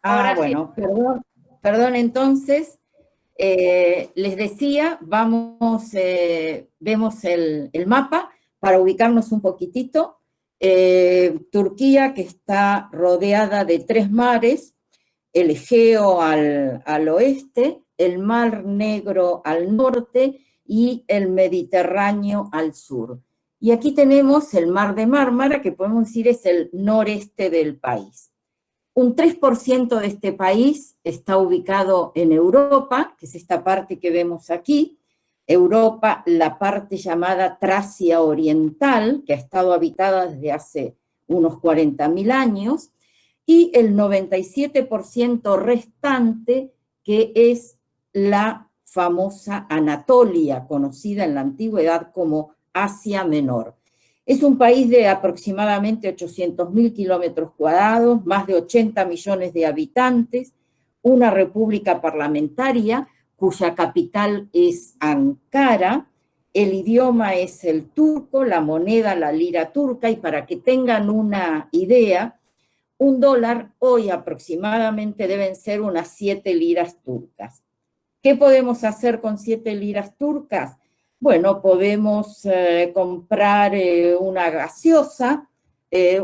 Ah, Ahora sí. bueno, perdón entonces, les decía, vemos el mapa para ubicarnos un poquitito. Turquía, que está rodeada de tres mares, el Egeo al oeste, el Mar Negro al norte y el Mediterráneo al sur. Y aquí tenemos el Mar de Mármara, que podemos decir es el noreste del país. Un 3% de este país está ubicado en Europa, que es esta parte que vemos aquí. Europa, la parte llamada Tracia Oriental, que ha estado habitada desde hace unos 40.000 años, y el 97% restante, que es la famosa Anatolia, conocida en la antigüedad como Asia Menor. Es un país de aproximadamente 800.000 kilómetros cuadrados, más de 80 millones de habitantes, una república parlamentaria cuya capital es Ankara, el idioma es el turco, la moneda la lira turca, y para que tengan una idea, un dólar hoy aproximadamente deben ser unas 7 liras turcas. ¿Qué podemos hacer con 7 liras turcas? Bueno, podemos comprar una gaseosa,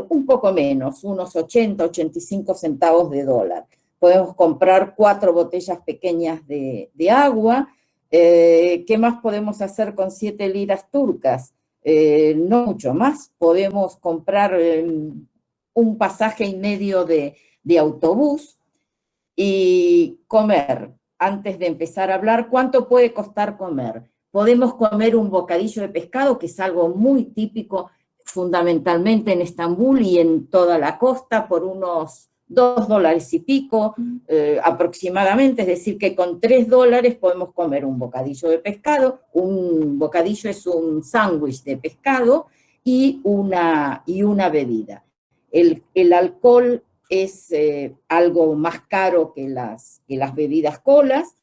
un poco menos, unos 80, 85 centavos de dólar. Podemos comprar 4 botellas pequeñas de agua. ¿Qué más podemos hacer con 7 liras turcas? No mucho más. Podemos comprar un pasaje y medio de autobús y comer. Antes de empezar a hablar, ¿cuánto puede costar comer? Podemos comer un bocadillo de pescado, que es algo muy típico fundamentalmente en Estambul y en toda la costa, por unos 2 dólares y pico aproximadamente, es decir, que con 3 dólares podemos comer un bocadillo de pescado. Un bocadillo es un sándwich de pescado y una bebida. El alcohol es algo más caro que las bebidas colas.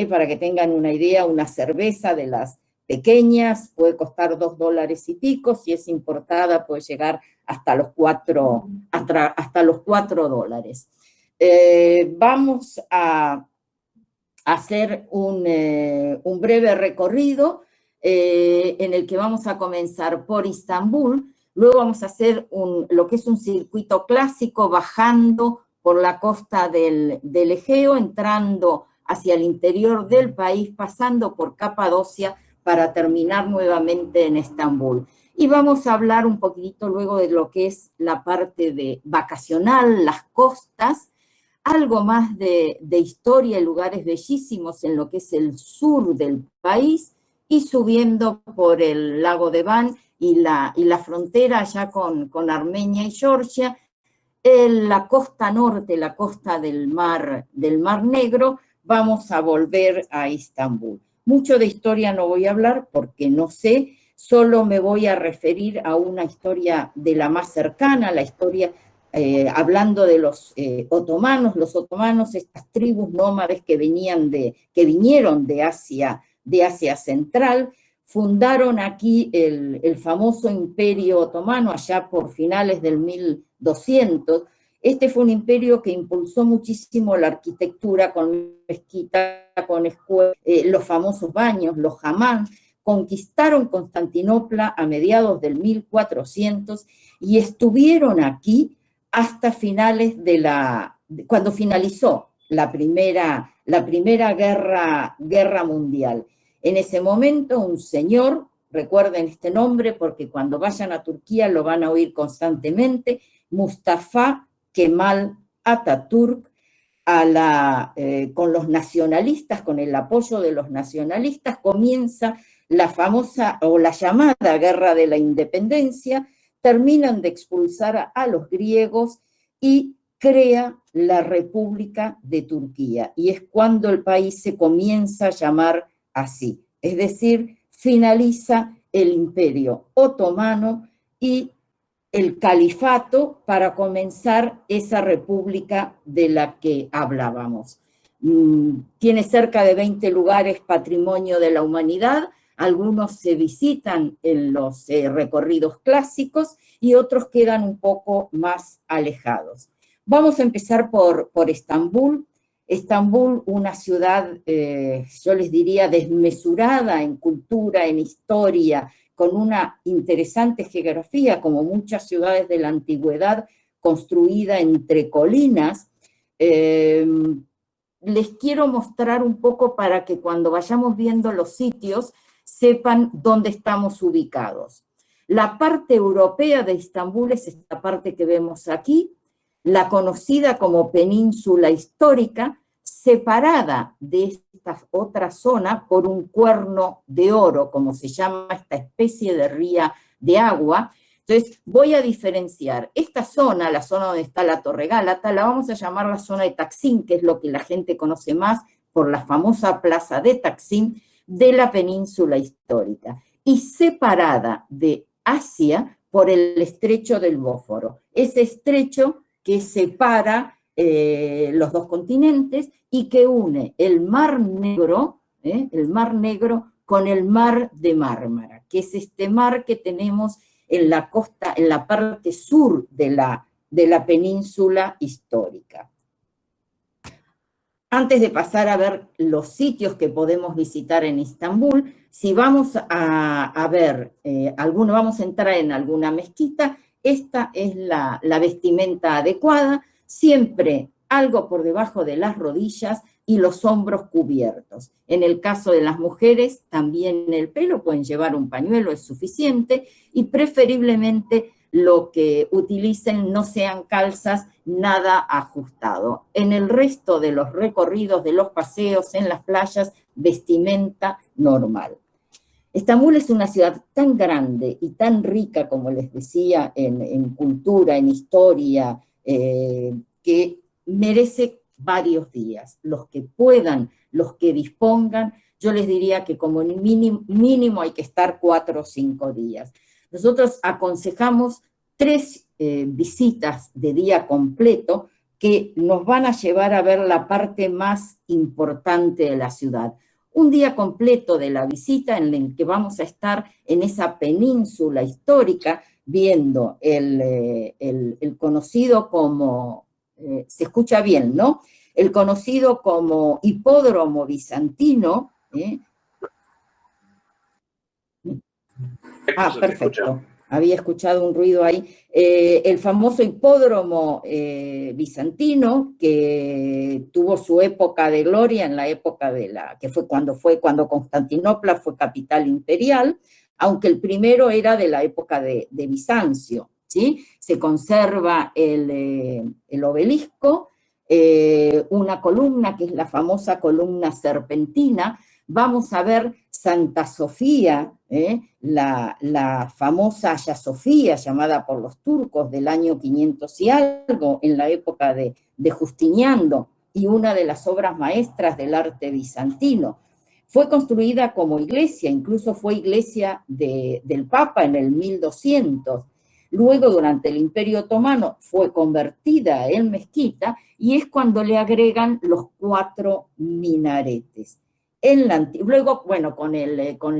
Para que tengan una idea, una cerveza de las pequeñas puede costar 2 dólares y pico, si es importada puede llegar hasta los 4 dólares. Vamos a hacer un breve recorrido en el que vamos a comenzar por Istambul. Luego vamos a hacer lo que es un circuito clásico, bajando por la costa del Egeo, entrando hacia el interior del país, pasando por Capadocia para terminar nuevamente en Estambul. Y vamos a hablar un poquitito luego de lo que es la parte de vacacional, las costas, algo más de historia y lugares bellísimos en lo que es el sur del país, y subiendo por el lago de Van y la frontera ya con Armenia y Georgia, en la costa norte, la costa del Mar Negro, vamos a volver a Istambul. Mucho de historia no voy a hablar porque no sé, solo me voy a referir a una historia de la más cercana, la historia hablando de los otomanos, estas tribus nómades que vinieron de Asia Central, fundaron aquí el famoso Imperio Otomano allá por finales del 1200. Este fue un imperio que impulsó muchísimo la arquitectura con mezquitas, con escuelas, los famosos baños, los hamán. Conquistaron Constantinopla a mediados del 1400 y estuvieron aquí hasta finales cuando finalizó la primera guerra mundial. En ese momento un señor, recuerden este nombre porque cuando vayan a Turquía lo van a oír constantemente, Mustafa Kemal Atatürk, con los nacionalistas, con el apoyo de los nacionalistas, comienza la famosa o la llamada Guerra de la Independencia, terminan de expulsar a los griegos y crea la República de Turquía. Y es cuando el país se comienza a llamar así. Es decir, finaliza el Imperio Otomano y el califato para comenzar esa república de la que hablábamos. Tiene cerca de 20 lugares patrimonio de la humanidad, algunos se visitan en los recorridos clásicos y otros quedan un poco más alejados. Vamos a empezar por Estambul. Estambul, una ciudad, yo les diría, desmesurada en cultura, en historia, con una interesante geografía, como muchas ciudades de la antigüedad, construida entre colinas. Les quiero mostrar un poco para que cuando vayamos viendo los sitios sepan dónde estamos ubicados. La parte europea de Estambul es esta parte que vemos aquí, la conocida como península histórica, separada de esta otra zona por un cuerno de oro, como se llama esta especie de ría de agua. Entonces, voy a diferenciar esta zona, la zona donde está la Torre Gálata, la vamos a llamar la zona de Taksim, que es lo que la gente conoce más por la famosa plaza de Taksim, de la península histórica, y separada de Asia por el estrecho del Bósforo. Ese estrecho que separa los dos continentes y que une el Mar Negro con el Mar de Mármara, que es este mar que tenemos en la costa, en la parte sur de la península histórica. Antes de pasar a ver los sitios que podemos visitar en Estambul, si vamos a ver vamos a entrar en alguna mezquita, esta es la vestimenta adecuada, siempre algo por debajo de las rodillas y los hombros cubiertos. En el caso de las mujeres, también el pelo, pueden llevar un pañuelo, es suficiente, y preferiblemente lo que utilicen no sean calzas, nada ajustado. En el resto de los recorridos, de los paseos, en las playas, vestimenta normal. Estambul es una ciudad tan grande y tan rica, como les decía, en cultura, en historia, que merece varios días. Los que puedan, los que dispongan, yo les diría que como mínimo hay que estar 4 o 5 días. Nosotros aconsejamos 3 visitas de día completo que nos van a llevar a ver la parte más importante de la ciudad. Un día completo de la visita en el que vamos a estar en esa península histórica viendo el conocido como, se escucha bien, ¿no? El conocido como hipódromo bizantino. Perfecto. Había escuchado un ruido ahí. El famoso hipódromo bizantino, que tuvo su época de gloria en la época que fue cuando Constantinopla fue capital imperial, aunque el primero era de la época de Bizancio, ¿sí? Se conserva el obelisco, una columna que es la famosa columna serpentina. Vamos a ver Santa Sofía, la famosa Hagia Sofía, llamada por los turcos del año 500 y algo, en la época de Justiniano, y una de las obras maestras del arte bizantino. Fue construida como iglesia, incluso fue iglesia del Papa en el 1200. Luego, durante el Imperio Otomano, fue convertida en mezquita, y es cuando le agregan los 4 minaretes. Luego, bueno, con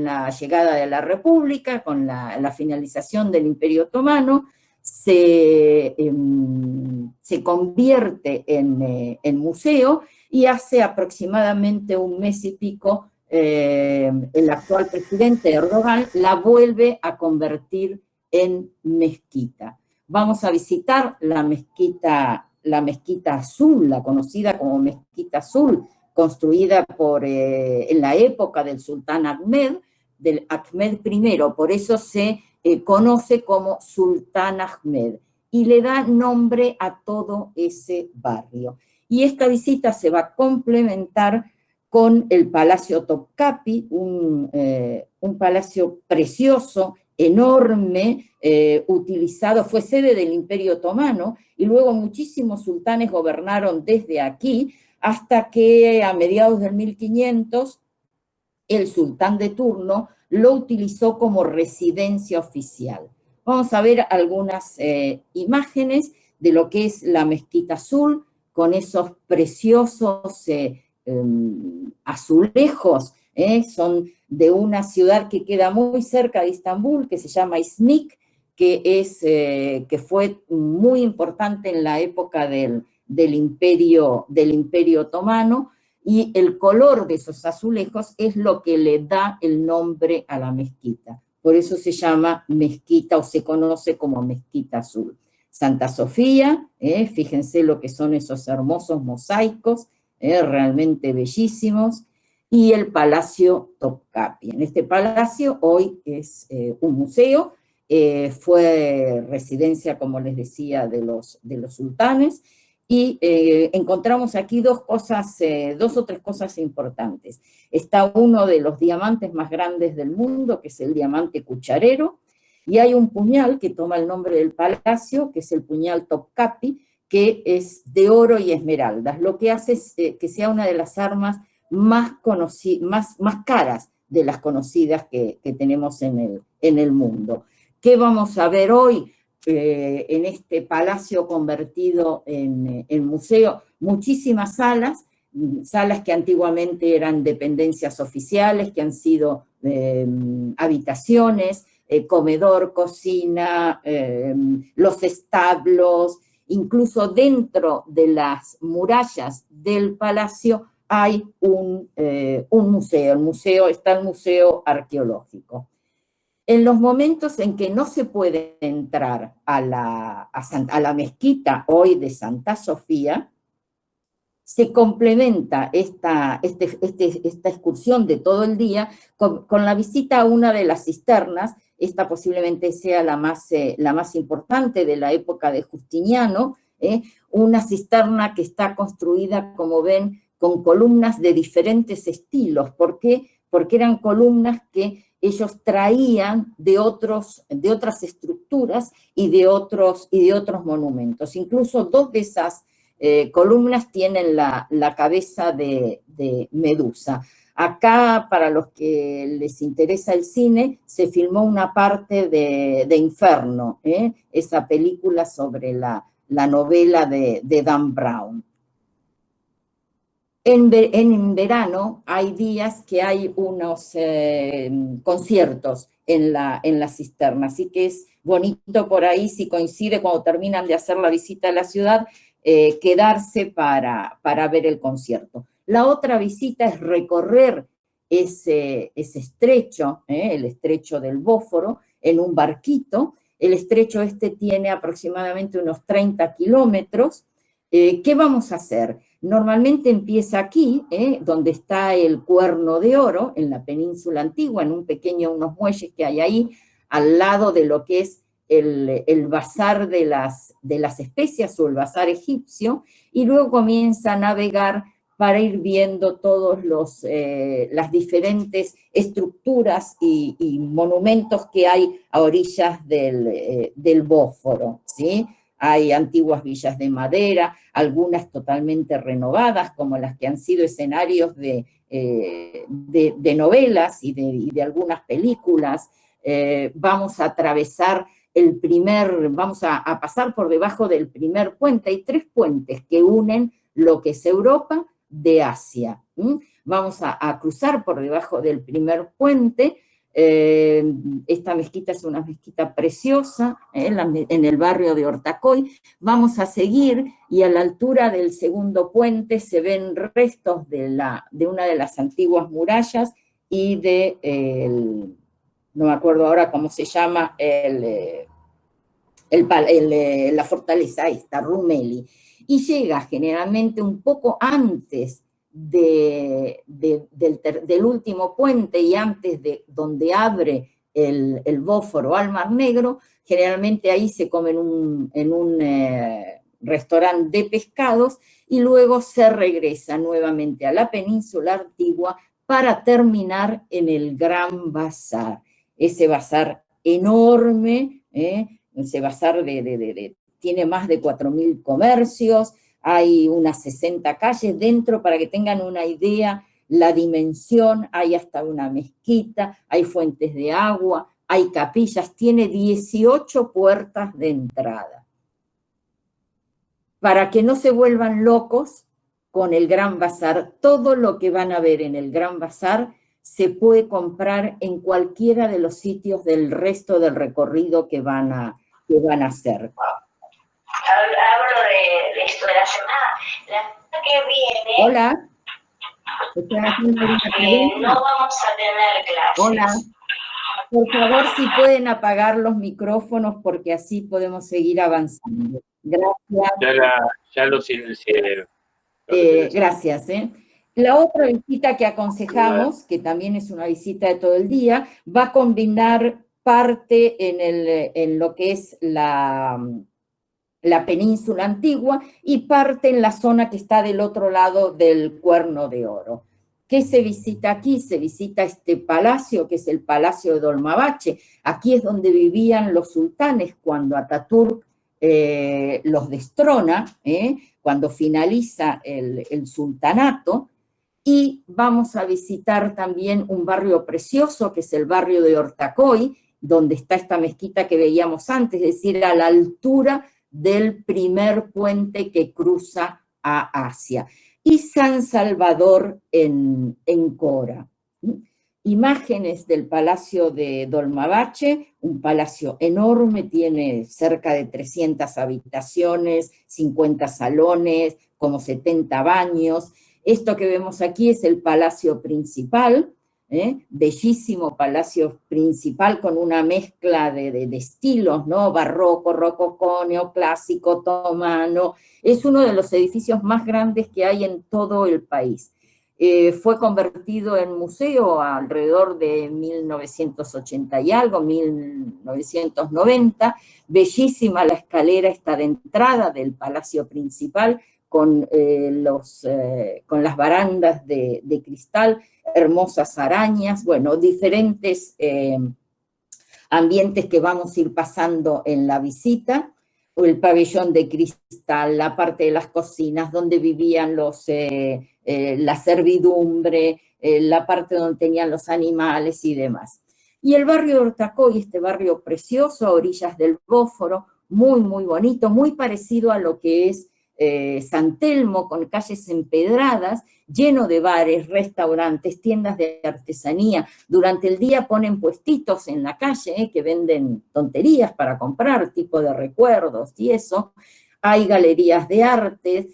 la llegada de la República, con la finalización del Imperio Otomano, se convierte en museo, y hace aproximadamente un mes y pico el actual presidente Erdogan la vuelve a convertir en mezquita. Vamos a visitar la mezquita azul, la conocida como Mezquita Azul, construida en la época del sultán Ahmed, del Ahmed I, por eso se conoce como Sultán Ahmed, y le da nombre a todo ese barrio. Y esta visita se va a complementar con el Palacio Topkapi, un palacio precioso, enorme, utilizado, fue sede del Imperio Otomano, y luego muchísimos sultanes gobernaron desde aquí, hasta que a mediados del 1500 el sultán de turno lo utilizó como residencia oficial. Vamos a ver algunas imágenes de lo que es la Mezquita Azul, con esos preciosos azulejos, son de una ciudad que queda muy cerca de Estambul, que se llama Iznik, que fue muy importante en la época del Imperio Otomano, y el color de esos azulejos es lo que le da el nombre a la mezquita. Por eso se llama mezquita, o se conoce como mezquita azul. Santa Sofía, fíjense lo que son esos hermosos mosaicos, realmente bellísimos, y el Palacio Topkapi. En este palacio hoy es un museo, fue residencia, como les decía, de los sultanes, y encontramos aquí dos o tres cosas importantes. Está uno de los diamantes más grandes del mundo, que es el diamante cucharero, y hay un puñal que toma el nombre del palacio, que es el puñal Topkapi, que es de oro y esmeraldas, lo que hace es que sea una de las armas más caras de las conocidas que tenemos en el mundo. ¿Qué vamos a ver hoy en este palacio convertido en museo? Muchísimas salas que antiguamente eran dependencias oficiales, que han sido habitaciones, comedor, cocina, los establos, incluso dentro de las murallas del palacio hay un museo, está el museo arqueológico. En los momentos en que no se puede entrar a la mezquita hoy de Santa Sofía, se complementa esta excursión de todo el día con la visita a una de las cisternas. Esta posiblemente sea la más importante de la época de Justiniano, una cisterna que está construida, como ven, con columnas de diferentes estilos. ¿Por qué? Porque eran columnas que ellos traían de otras estructuras y de otros monumentos. Incluso dos de esas columnas tienen la cabeza de Medusa. Acá, para los que les interesa el cine, se filmó una parte de Inferno, esa película sobre la novela de Dan Brown. En verano hay días que hay unos conciertos en la cisterna, así que es bonito por ahí, si coincide cuando terminan de hacer la visita a la ciudad, quedarse para ver el concierto. La otra visita es recorrer ese estrecho, el estrecho del Bósforo, en un barquito. El estrecho este tiene aproximadamente unos 30 kilómetros. ¿Qué vamos a hacer? Normalmente empieza aquí, donde está el Cuerno de Oro, en la península antigua, en unos muelles que hay ahí, al lado de lo que es el bazar de las especias, o el bazar egipcio, y luego comienza a navegar para ir viendo todas las diferentes estructuras y monumentos que hay a orillas del Bósforo, ¿sí? Hay antiguas villas de madera, algunas totalmente renovadas, como las que han sido escenarios de novelas y de algunas películas. Vamos a atravesar vamos a pasar por debajo del primer puente. Hay 3 puentes que unen lo que es Europa de Asia. Vamos a cruzar por debajo del primer puente. Esta mezquita es una mezquita preciosa, en el barrio de Ortacoy. Vamos a seguir, y a la altura del segundo puente se ven restos de una de las antiguas murallas y no me acuerdo ahora cómo se llama, la fortaleza esta, Rumeli, y llega generalmente un poco antes del último puente y antes de donde abre el Bósforo al Mar Negro. Generalmente ahí se come en un restaurante de pescados, y luego se regresa nuevamente a la península antigua para terminar en el Gran Bazar, ese bazar enorme, ese bazar tiene más de 4.000 comercios, hay unas 60 calles dentro, para que tengan una idea, la dimensión. Hay hasta una mezquita, hay fuentes de agua, hay capillas, tiene 18 puertas de entrada. Para que no se vuelvan locos con el Gran Bazar, todo lo que van a ver en el Gran Bazar se puede comprar en cualquiera de los sitios del resto del recorrido que van a hacer. Hablo de esto de la semana. La semana que viene... Hola. No vamos a tener clases. Hola. Por favor, si pueden apagar los micrófonos porque así podemos seguir avanzando. Gracias. Ya lo silencié. Gracias. La otra visita que aconsejamos, que también es una visita de todo el día, va a combinar parte en lo que es la península antigua y parte en la zona que está del otro lado del Cuerno de Oro. ¿Qué se visita aquí? Se visita este palacio, que es el Palacio de Dolmabahce. Aquí es donde vivían los sultanes cuando Ataturk los destrona, cuando finaliza el sultanato. Y vamos a visitar también un barrio precioso, que es el barrio de Ortaköy, donde está esta mezquita que veíamos antes, es decir, a la altura del primer puente que cruza a Asia. Y San Salvador en Cora. Imágenes del Palacio de Dolmabahce, un palacio enorme, tiene cerca de 300 habitaciones, 50 salones, como 70 baños. Esto que vemos aquí es el palacio principal, bellísimo palacio principal con una mezcla de estilos, ¿no? Barroco, rococó, neoclásico, otomano. Es uno de los edificios más grandes que hay en todo el país. Fue convertido en museo alrededor de 1980 y algo, 1990. Bellísima la escalera esta de entrada del palacio principal, con las barandas de cristal, hermosas arañas, bueno, diferentes ambientes que vamos a ir pasando en la visita, el pabellón de cristal, la parte de las cocinas donde vivían la servidumbre, la parte donde tenían los animales y demás. Y el barrio de Ortaköy, este barrio precioso a orillas del Bósforo, muy, muy bonito, muy parecido a lo que es San Telmo, con calles empedradas, lleno de bares, restaurantes, tiendas de artesanía. Durante el día ponen puestitos en la calle que venden tonterías para comprar, tipo de recuerdos y eso. Hay galerías de arte,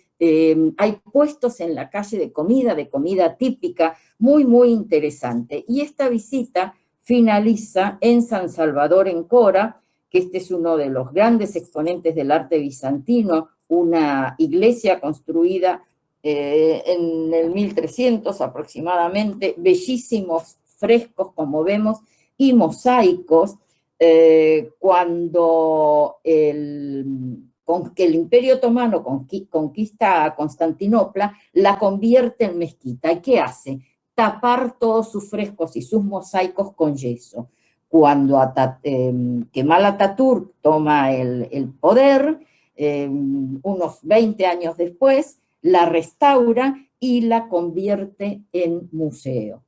hay puestos en la calle de comida típica, muy, muy interesante. Y esta visita finaliza en San Salvador en Cora, que este es uno de los grandes exponentes del arte bizantino, una iglesia construida en el 1300 aproximadamente, bellísimos frescos, como vemos, y mosaicos, cuando el Imperio Otomano conquista a Constantinopla, la convierte en mezquita. ¿Y qué hace? Tapar todos sus frescos y sus mosaicos con yeso. Cuando Kemal Atatürk toma el poder, unos 20 años después, la restaura y la convierte en museo.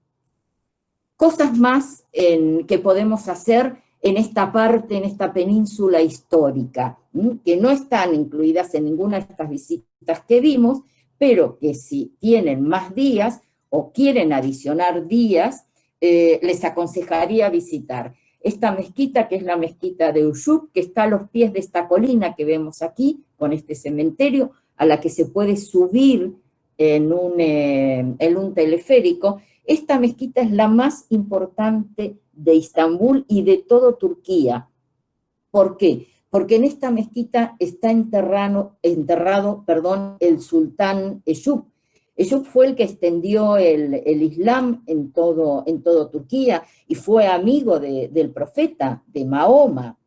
Cosas más que podemos hacer en esta parte, en esta península histórica, que no están incluidas en ninguna de estas visitas que vimos, pero que si tienen más días o quieren adicionar días, les aconsejaría visitar esta mezquita, que es la mezquita de Uyuk, que está a los pies de esta colina que vemos aquí, con este cementerio, a la que se puede subir en un teleférico. Esta mezquita es la más importante de Istambul y de toda Turquía. ¿Por qué? Porque en esta mezquita está enterrado el sultán Eyüp. Eyüp fue el que extendió el Islam en todo Turquía y fue amigo del profeta, de Mahoma.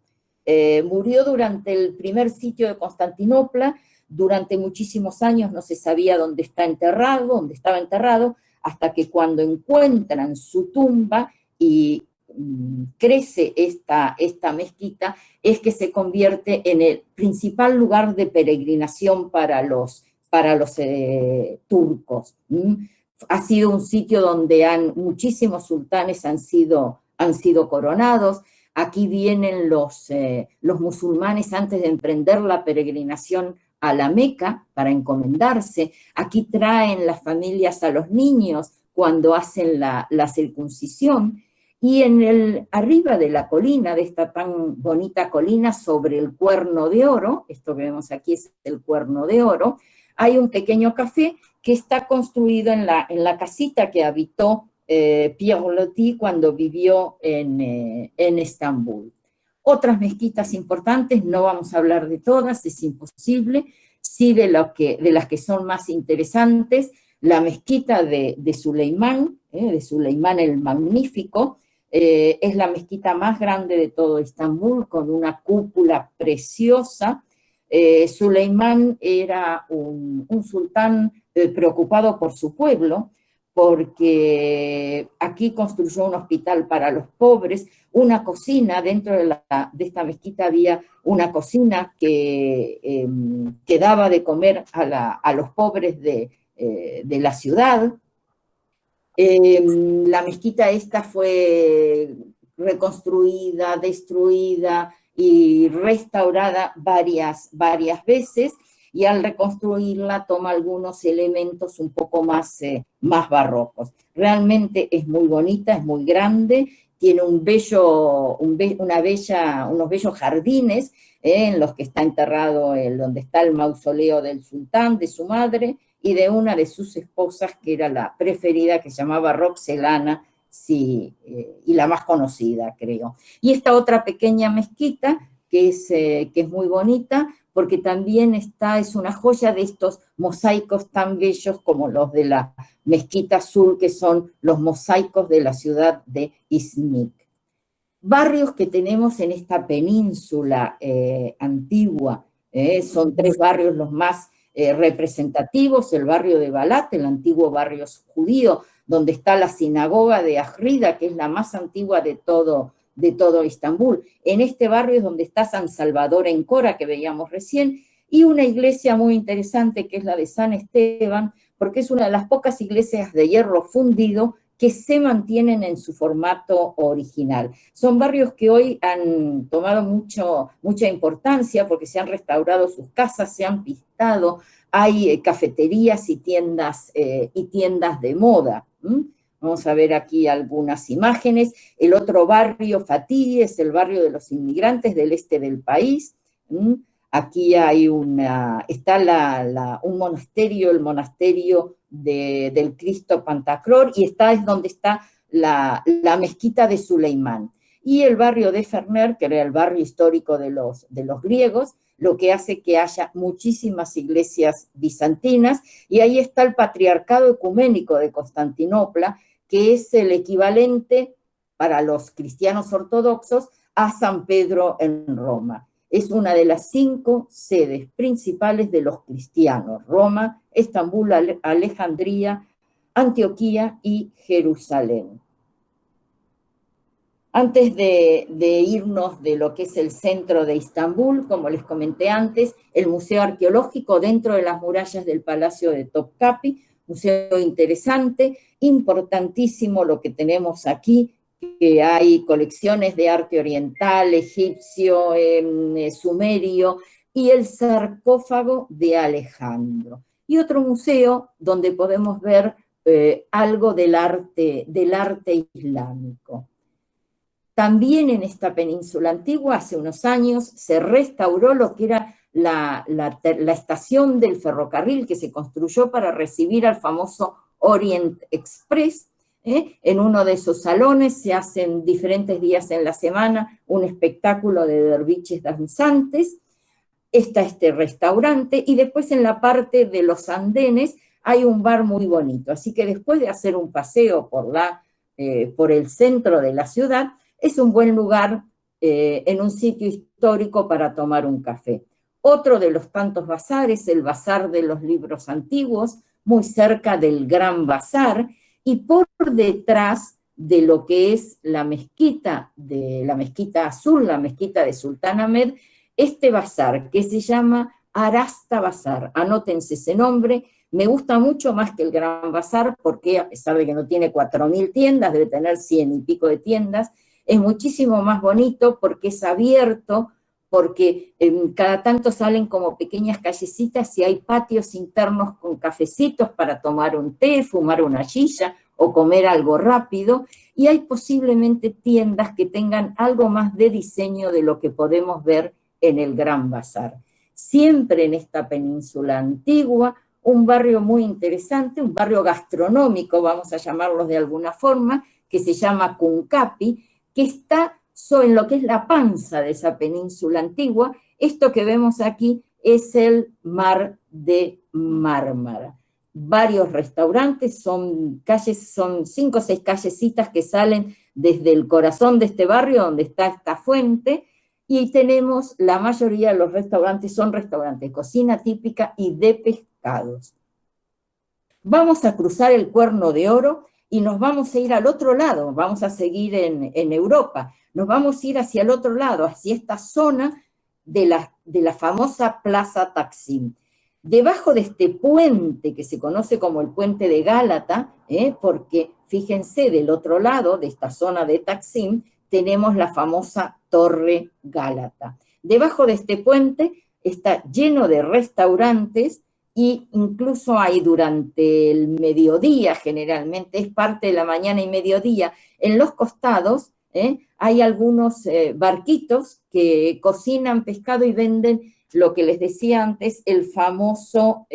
Murió durante el primer sitio de Constantinopla. Durante muchísimos años no se sabía dónde estaba enterrado, hasta que cuando encuentran su tumba y crece esta mezquita, es que se convierte en el principal lugar de peregrinación para los turcos. Ha sido un sitio donde muchísimos sultanes han sido coronados. Aquí vienen los musulmanes antes de emprender la peregrinación a la Meca para encomendarse. Aquí traen las familias a los niños cuando hacen la circuncisión. Y arriba de la colina, de esta tan bonita colina, sobre el Cuerno de Oro, esto que vemos aquí es el Cuerno de Oro, hay un pequeño café que está construido en la casita que habitó Pierre Loti cuando vivió en Estambul. Otras mezquitas importantes, no vamos a hablar de todas, es imposible, sí de las que son más interesantes, la mezquita de Suleimán el Magnífico, es la mezquita más grande de todo Estambul, con una cúpula preciosa. Suleimán era un sultán preocupado por su pueblo, porque aquí construyó un hospital para los pobres, una cocina, dentro de esta mezquita había una cocina que daba de comer a los pobres de la ciudad. La mezquita esta fue reconstruida, destruida y restaurada varias veces, y al reconstruirla toma algunos elementos un poco más barrocos. Realmente es muy bonita, es muy grande, tiene unos bellos jardines en los que está enterrado donde está el mausoleo del sultán, de su madre, y de una de sus esposas, que era la preferida, que se llamaba Roxelana, sí, y la más conocida, creo. Y esta otra pequeña mezquita, que es muy bonita, porque también es una joya de estos mosaicos tan bellos como los de la Mezquita Azul, que son los mosaicos de la ciudad de Izmit. Barrios que tenemos en esta península antigua, son 3 barrios los más representativos: el barrio de Balat, el antiguo barrio judío, donde está la sinagoga de Ajrida, que es la más antigua de todo Estambul. En este barrio es donde está San Salvador en Cora, que veíamos recién, y una iglesia muy interesante que es la de San Esteban, porque es una de las pocas iglesias de hierro fundido que se mantienen en su formato original. Son barrios que hoy han tomado mucha importancia porque se han restaurado sus casas, se han pintado, hay cafeterías y tiendas de moda. Vamos a ver aquí algunas imágenes. El otro barrio, Fatih, es el barrio de los inmigrantes del este del país. Aquí hay está un monasterio, el monasterio del Cristo Pantaclor, y es donde está la mezquita de Suleimán. Y el barrio de Ferner, que era el barrio histórico de los griegos, lo que hace que haya muchísimas iglesias bizantinas, y ahí está el Patriarcado Ecuménico de Constantinopla, que es el equivalente para los cristianos ortodoxos a San Pedro en Roma. Es una de las 5 sedes principales de los cristianos: Roma, Estambul, Alejandría, Antioquía y Jerusalén. Antes de irnos de lo que es el centro de Estambul, como les comenté antes, el Museo Arqueológico dentro de las murallas del Palacio de Topkapi, museo interesante, importantísimo lo que tenemos aquí, que hay colecciones de arte oriental, egipcio, sumerio, y el sarcófago de Alejandro. Y otro museo donde podemos ver algo del arte islámico. También en esta península antigua, hace unos años, se restauró lo que era la estación del ferrocarril, que se construyó para recibir al famoso Orient Express. En uno de esos salones se hacen diferentes días en la semana un espectáculo de derviches danzantes. Está este restaurante, y después en la parte de los andenes hay un bar muy bonito. Así que después de hacer un paseo por el centro de la ciudad, es un buen lugar en un sitio histórico para tomar un café. Otro de los tantos bazares, el Bazar de los Libros Antiguos, muy cerca del Gran Bazar, y por detrás de lo que es la mezquita Azul, la mezquita de Sultán Ahmed, este bazar que se llama Arasta Bazar. Anótense ese nombre. Me gusta mucho más que el Gran Bazar, porque a pesar de que no tiene 4.000 tiendas, debe tener 100 y pico de tiendas, es muchísimo más bonito porque es abierto, porque cada tanto salen como pequeñas callecitas y hay patios internos con cafecitos para tomar un té, fumar una shisha o comer algo rápido, y hay posiblemente tiendas que tengan algo más de diseño de lo que podemos ver en el Gran Bazar. Siempre en esta península antigua, un barrio muy interesante, un barrio gastronómico, vamos a llamarlo de alguna forma, que se llama Cuncapi, que está en lo que es la panza de esa península antigua. Esto que vemos aquí es el Mar de Mármara. Varios restaurantes, son calles, son 5 o 6 callecitas que salen desde el corazón de este barrio donde está esta fuente, y tenemos la mayoría de los restaurantes, son restaurantes de cocina típica y de pescados. Vamos a cruzar el Cuerno de Oro y nos vamos a ir al otro lado, vamos a seguir en Europa, nos vamos a ir hacia el otro lado, hacia esta zona de la famosa Plaza Taksim. Debajo de este puente, que se conoce como el puente de Gálata, porque fíjense, del otro lado de esta zona de Taksim, tenemos la famosa Torre Gálata. Debajo de este puente está lleno de restaurantes, y incluso hay durante el mediodía, generalmente es parte de la mañana y mediodía, en los costados hay algunos barquitos que cocinan pescado y venden lo que les decía antes, los famosos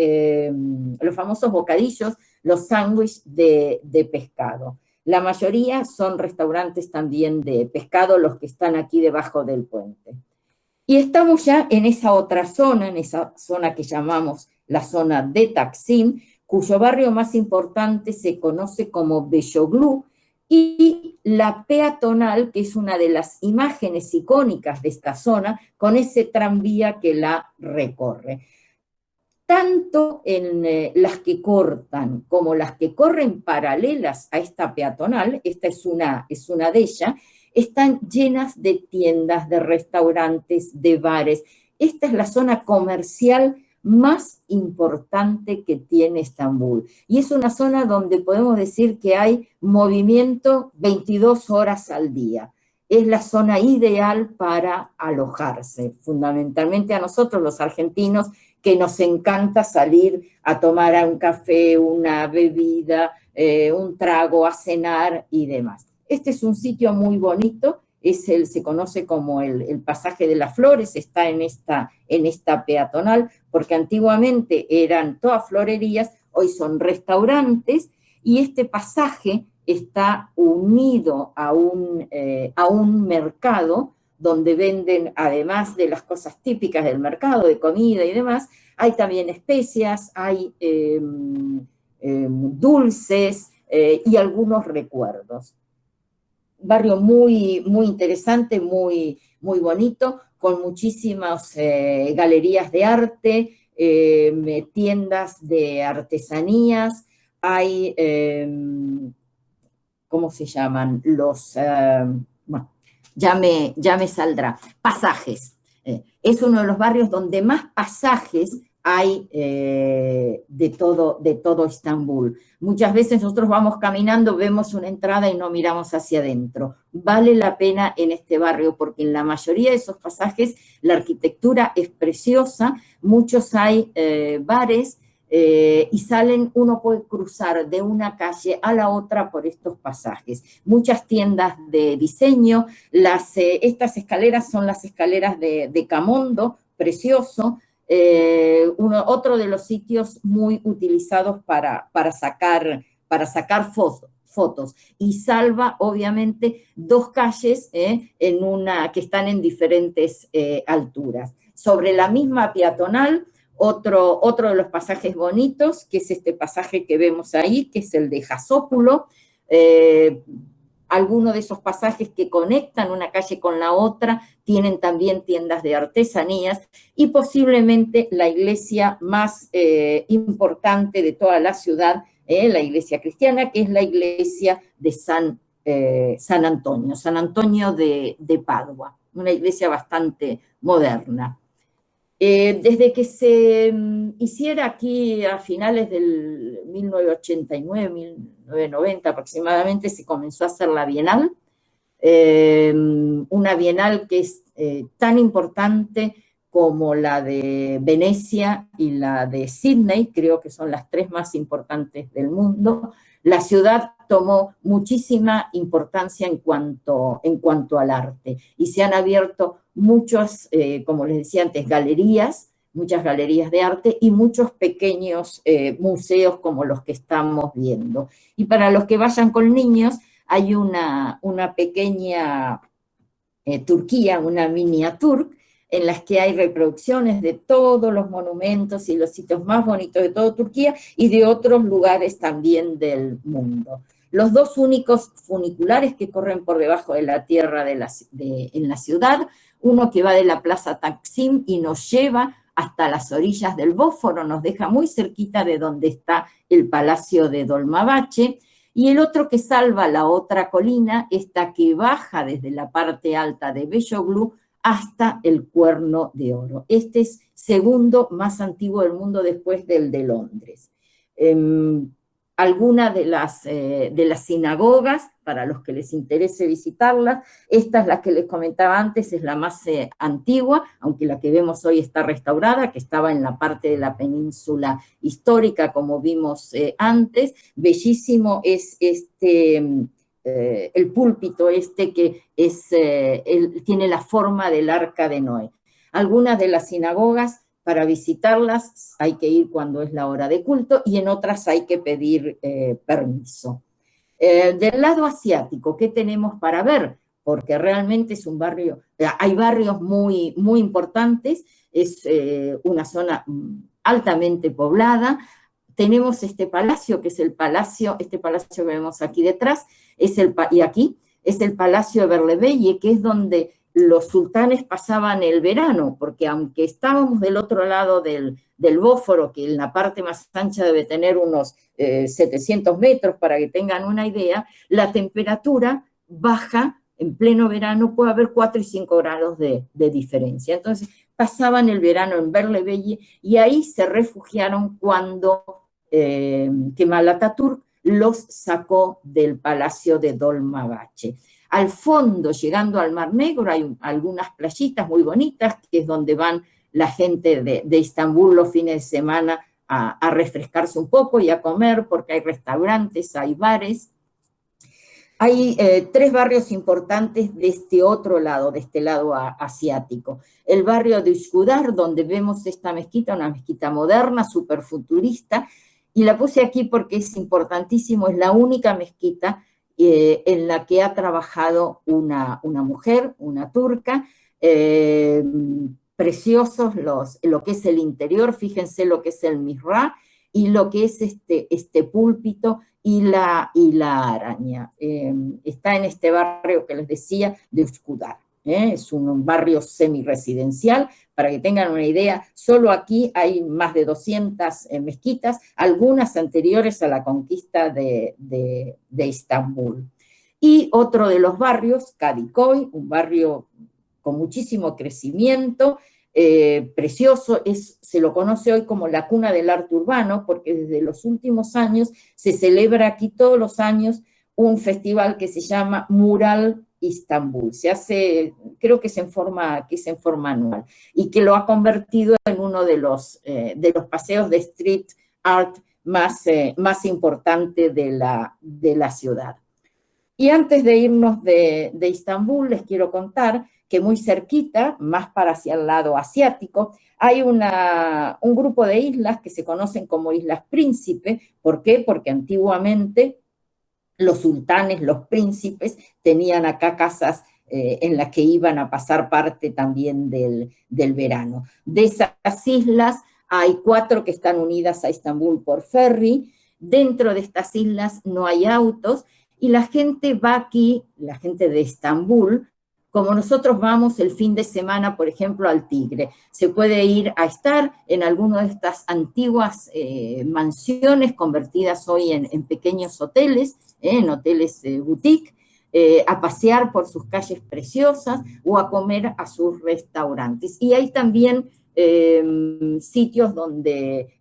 bocadillos, los sándwiches de pescado. La mayoría son restaurantes también de pescado, los que están aquí debajo del puente. Y estamos ya en esa otra zona, en esa zona que llamamos la zona de Taksim, cuyo barrio más importante se conoce como Beyoglu, y la peatonal, que es una de las imágenes icónicas de esta zona, con ese tranvía que la recorre. Tanto en las que cortan como las que corren paralelas a esta peatonal, esta es una de ellas, están llenas de tiendas, de restaurantes, de bares. Esta es la zona comercial más importante que tiene Estambul. Y es una zona donde podemos decir que hay movimiento 22 horas al día. Es la zona ideal para alojarse, fundamentalmente a nosotros los argentinos, que nos encanta salir a tomar un café, una bebida, un trago, a cenar y demás. Este es un sitio muy bonito, se conoce como el Pasaje de las Flores, está en esta peatonal, porque antiguamente eran todas florerías, hoy son restaurantes, y este pasaje está unido a un mercado donde venden, además de las cosas típicas del mercado, de comida y demás, hay también especias, hay dulces y algunos recuerdos. Barrio muy, muy interesante, muy, muy bonito, con muchísimas galerías de arte, tiendas de artesanías, hay, ¿cómo se llaman? Bueno, ya me saldrá. Pasajes. Es uno de los barrios donde más pasajes hay de todo Estambul. Muchas veces nosotros vamos caminando, vemos una entrada y no miramos hacia adentro. Vale la pena en este barrio porque en la mayoría de esos pasajes la arquitectura es preciosa, muchos hay bares, y uno puede cruzar de una calle a la otra por estos pasajes. Muchas tiendas de diseño, estas escaleras son las escaleras de Camondo, precioso, otro de los sitios muy utilizados para sacar fotos. Y salva, obviamente, 2 calles que están en diferentes alturas. Sobre la misma peatonal, otro de los pasajes bonitos, que es este pasaje que vemos ahí, que es el de Jasópulo. Algunos de esos pasajes que conectan una calle con la otra tienen también tiendas de artesanías, y posiblemente la iglesia más importante de toda la ciudad, la iglesia cristiana, que es la iglesia de San Antonio de Padua, una iglesia bastante moderna. Desde que se hiciera aquí a finales del 1989, 1990 aproximadamente, se comenzó a hacer la Bienal, una Bienal que es tan importante como la de Venecia y la de Sydney, creo que son las 3 más importantes del mundo. La ciudad tomó muchísima importancia en cuanto al arte. Y se han abierto muchas, como les decía antes, galerías, muchas galerías de arte y muchos pequeños museos como los que estamos viendo. Y para los que vayan con niños, hay una pequeña Turquía, una miniatur, en las que hay reproducciones de todos los monumentos y los sitios más bonitos de toda Turquía y de otros lugares también del mundo. Los dos únicos funiculares que corren por debajo de la tierra en la ciudad, uno que va de la Plaza Taksim y nos lleva hasta las orillas del Bósforo, nos deja muy cerquita de donde está el Palacio de Dolmabahce, y el otro que salva la otra colina, esta que baja desde la parte alta de Beyoglu hasta el Cuerno de Oro. Este es segundo más antiguo del mundo después del de Londres. Algunas de las sinagogas, para los que les interese visitarlas, esta es la que les comentaba antes, es la más antigua, aunque la que vemos hoy está restaurada, que estaba en la parte de la península histórica, como vimos antes. Bellísimo es el púlpito que tiene la forma del Arca de Noé. Algunas de las sinagogas, para visitarlas hay que ir cuando es la hora de culto y en otras hay que pedir permiso. Del lado asiático, ¿qué tenemos para ver? Porque realmente es un barrio, hay barrios muy, muy importantes, es una zona altamente poblada. Tenemos este palacio, que es el palacio, este palacio que vemos aquí detrás, y aquí es el Palacio de Berlebeye, que es donde los sultanes pasaban el verano, porque aunque estábamos del otro lado del Bósforo, que en la parte más ancha debe tener unos 700 metros, para que tengan una idea, la temperatura baja en pleno verano, puede haber 4 y 5 grados de diferencia. Entonces, pasaban el verano en Berlebeye y ahí se refugiaron cuando Kemal Atatürk los sacó del Palacio de Dolmabahce. Al fondo, llegando al Mar Negro, hay algunas playitas muy bonitas, que es donde van la gente de Estambul los fines de semana a refrescarse un poco y a comer, porque hay restaurantes, hay bares. Hay 3 barrios importantes de este otro lado, de este lado asiático. El barrio de Üsküdar, donde vemos esta mezquita, una mezquita moderna, súper futurista, y la puse aquí porque es importantísimo, es la única mezquita en la que ha trabajado una mujer, una turca. Preciosos lo que es el interior, fíjense lo que es el mihrab y lo que es este púlpito y la araña. Está en este barrio que les decía de Üsküdar. Es un barrio semiresidencial, para que tengan una idea, solo aquí hay más de 200 mezquitas, algunas anteriores a la conquista de Estambul. Y otro de los barrios, Kadıköy, un barrio con muchísimo crecimiento, precioso, se lo conoce hoy como la cuna del arte urbano, porque desde los últimos años se celebra aquí todos los años un festival que se llama Mural Istambul. Se hace, creo que es en forma anual, y que lo ha convertido en uno de los paseos de street art más importante de la ciudad. Y antes de irnos de Istambul, les quiero contar que muy cerquita, más para hacia el lado asiático, hay un grupo de islas que se conocen como Islas Príncipe. ¿Por qué? Porque antiguamente los sultanes, los príncipes, tenían acá casas en las que iban a pasar parte también del verano. De esas islas hay 4 que están unidas a Estambul por ferry. Dentro de estas islas no hay autos y la gente va aquí, la gente de Estambul, como nosotros vamos el fin de semana, por ejemplo, al Tigre. Se puede ir a estar en alguna de estas antiguas mansiones convertidas hoy en pequeños hoteles, en hoteles boutique, a pasear por sus calles preciosas o a comer a sus restaurantes. Y hay también sitios donde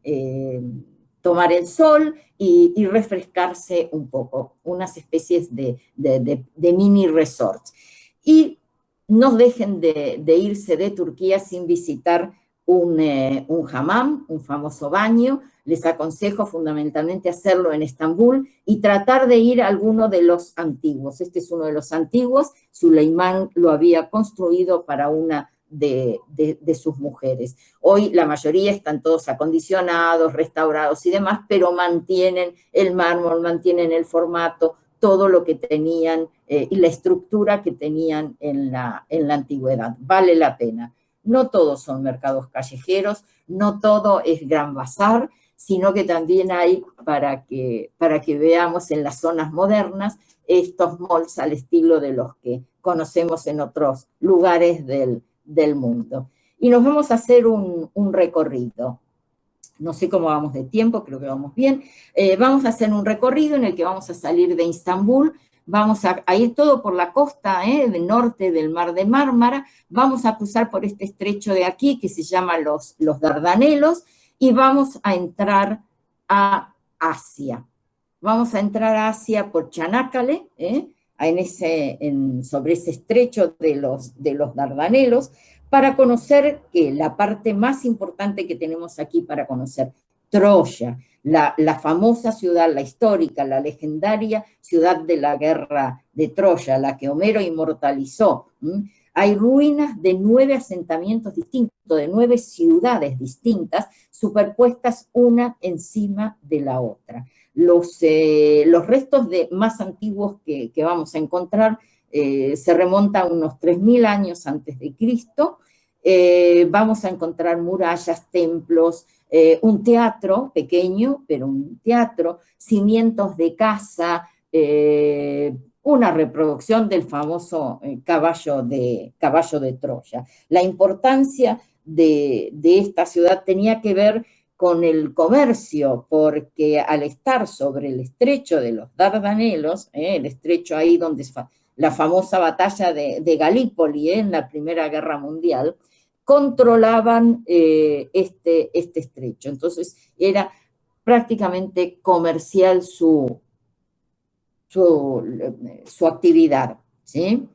tomar el sol y refrescarse un poco, unas especies de mini resorts. Y no dejen de irse de Turquía sin visitar un hammam, un famoso baño, les aconsejo fundamentalmente hacerlo en Estambul y tratar de ir a alguno de los antiguos. Este es uno de los antiguos, Suleimán lo había construido para una de sus mujeres. Hoy la mayoría están todos acondicionados, restaurados y demás, pero mantienen el mármol, mantienen el formato, todo lo que tenían y la estructura que tenían en la antigüedad. Vale la pena. No todos son mercados callejeros, no todo es Gran Bazar, sino que también hay, para que veamos en las zonas modernas, estos malls al estilo de los que conocemos en otros lugares del mundo. Y nos vamos a hacer un recorrido. No sé cómo vamos de tiempo, creo que vamos bien. Vamos a hacer un recorrido en el que vamos a salir de Estambul, vamos a ir todo por la costa del norte del Mar de Mármara, vamos a cruzar por este estrecho de aquí que se llama los Dardanelos y vamos a entrar a Asia. Vamos a entrar a Asia por Çanakkale, sobre ese estrecho de los Dardanelos, para conocer la parte más importante que tenemos aquí para conocer, Troya, la famosa ciudad, la histórica, la legendaria ciudad de la guerra de Troya, la que Homero inmortalizó. Hay ruinas de 9 asentamientos distintos, de 9 ciudades distintas, superpuestas una encima de la otra. Los restos más antiguos que vamos a encontrar se remontan a unos 3000 años antes de Cristo. Vamos a encontrar murallas, templos, un teatro pequeño, pero un teatro, cimientos de casa, una reproducción del famoso caballo de Troya. La importancia de esta ciudad tenía que ver con el comercio, porque al estar sobre el estrecho de los Dardanelos, el estrecho ahí donde la famosa batalla de Galípoli en la Primera Guerra Mundial, controlaban este estrecho. Entonces era prácticamente comercial su actividad, ¿sí?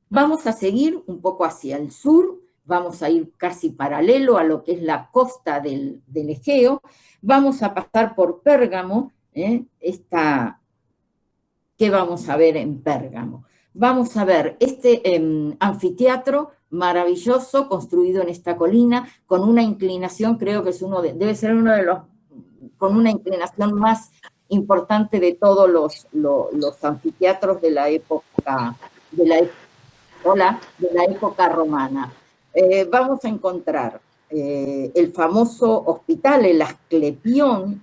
Vamos a seguir un poco hacia el sur, vamos a ir casi paralelo a lo que es la costa del Egeo, vamos a pasar por Pérgamo, ¿qué vamos a ver en Pérgamo? Vamos a ver este anfiteatro maravilloso construido en esta colina con una inclinación, creo que es debe ser uno de los, con una inclinación más importante de todos los anfiteatros de la época romana. Vamos a encontrar el famoso hospital, el Asclepión,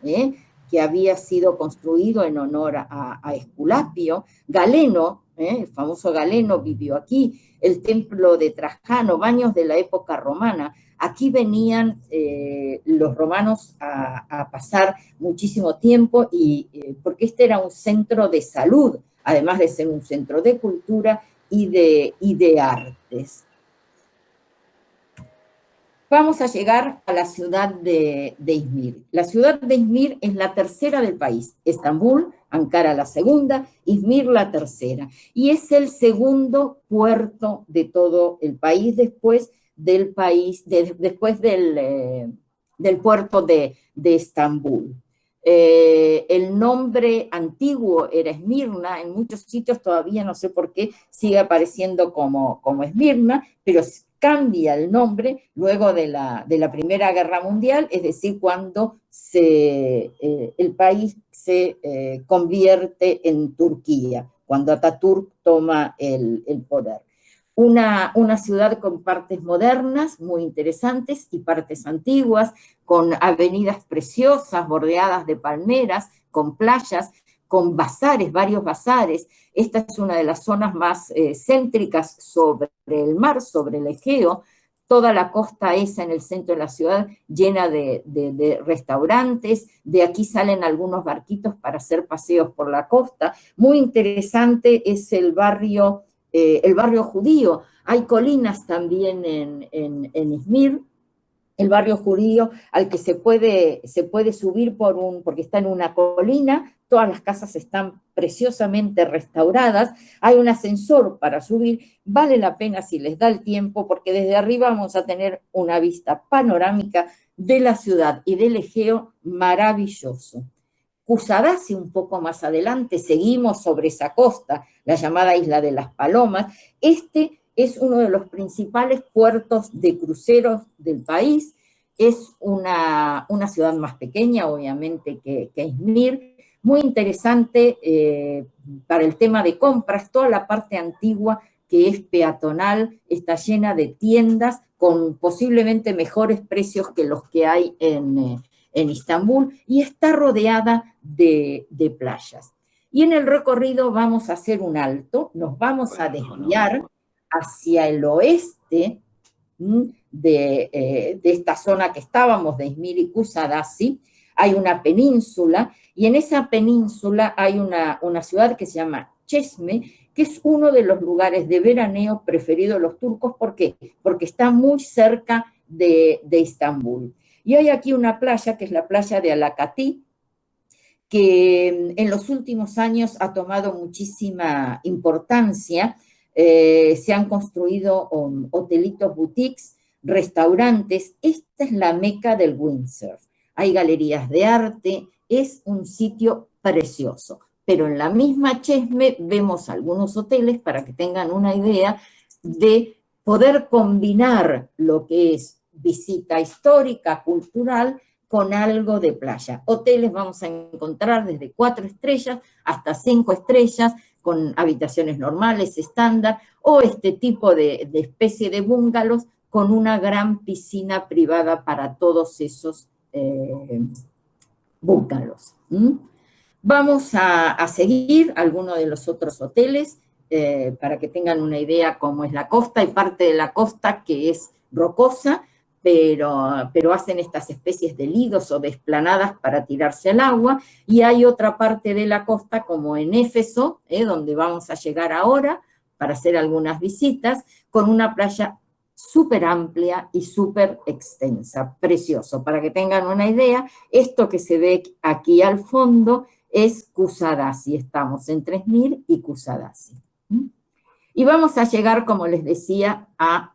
que había sido construido en honor a Esculapio. Galeno, el famoso Galeno vivió aquí, el templo de Trajano, baños de la época romana. Aquí venían los romanos a pasar muchísimo tiempo porque este era un centro de salud, además de ser un centro de cultura y de artes. Vamos a llegar a la ciudad de Izmir. La ciudad de Izmir es la tercera del país. Estambul, Ankara la segunda, Izmir la tercera. Y es el segundo puerto de todo el país después del puerto de Estambul. El nombre antiguo era Esmirna, en muchos sitios todavía no sé por qué sigue apareciendo como Esmirna, pero cambia el nombre luego de la Primera Guerra Mundial, es decir, cuando el país se convierte en Turquía, cuando Atatürk toma el poder. Una ciudad con partes modernas, muy interesantes, y partes antiguas, con avenidas preciosas, bordeadas de palmeras, con playas, con bazares, varios bazares. Esta es una de las zonas más céntricas sobre el mar, sobre el Egeo. Toda la costa esa en el centro de la ciudad llena de restaurantes. De aquí salen algunos barquitos para hacer paseos por la costa. Muy interesante es el barrio judío. Hay colinas también en Izmir, el barrio judío al que se puede subir porque está en una colina, todas las casas están preciosamente restauradas, hay un ascensor para subir, vale la pena si les da el tiempo, porque desde arriba vamos a tener una vista panorámica de la ciudad y del Egeo maravilloso. Kusadasi un poco más adelante, seguimos sobre esa costa, la llamada Isla de las Palomas. Este es uno de los principales puertos de cruceros del país. Es una ciudad más pequeña, obviamente, que Izmir, muy interesante para el tema de compras. Toda la parte antigua, que es peatonal, está llena de tiendas con posiblemente mejores precios que los que hay en Istambul, y está rodeada de playas. Y en el recorrido vamos a hacer un alto, nos vamos a desviar hacia el oeste de esta zona que estábamos, de Izmir y Kusadasi. Hay una península, y en esa península hay una ciudad que se llama Çeşme, que es uno de los lugares de veraneo preferidos de los turcos. ¿Por qué? Porque está muy cerca de Istambul. Y hay aquí una playa, que es la playa de Alacatí, que en los últimos años ha tomado muchísima importancia. Se han construido hotelitos, boutiques, restaurantes. Esta es la meca del windsurf. Hay galerías de arte, es un sitio precioso. Pero en la misma Çeşme vemos algunos hoteles, para que tengan una idea de poder combinar lo que es visita histórica, cultural, con algo de playa. Hoteles vamos a encontrar desde 4 estrellas hasta 5 estrellas, con habitaciones normales, estándar, o este tipo de especie de bungalows con una gran piscina privada para todos esos bungalows. Vamos a seguir algunos de los otros hoteles para que tengan una idea cómo es la costa. Hay parte de la costa que es rocosa, pero hacen estas especies de lidos o de esplanadas para tirarse al agua, y hay otra parte de la costa, como en Éfeso, donde vamos a llegar ahora para hacer algunas visitas, con una playa súper amplia y súper extensa, precioso. Para que tengan una idea, esto que se ve aquí al fondo es Kusadasi, estamos entre Izmir y Kusadasi. Y vamos a llegar, como les decía, a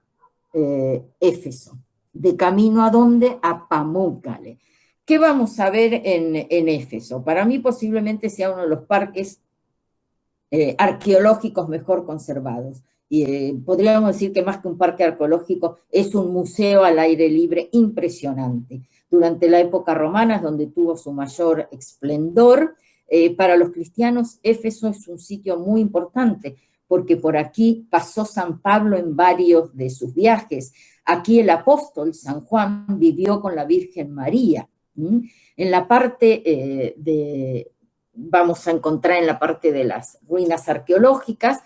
Éfeso. ¿De camino a dónde? A Pamukkale. ¿Qué vamos a ver en Éfeso? Para mí posiblemente sea uno de los parques arqueológicos mejor conservados. Y podríamos decir que más que un parque arqueológico, es un museo al aire libre impresionante. Durante la época romana es donde tuvo su mayor esplendor. Para los cristianos, Éfeso es un sitio muy importante, porque por aquí pasó San Pablo en varios de sus viajes. Aquí el apóstol San Juan vivió con la Virgen María. En la parte vamos a encontrar en la parte de las ruinas arqueológicas,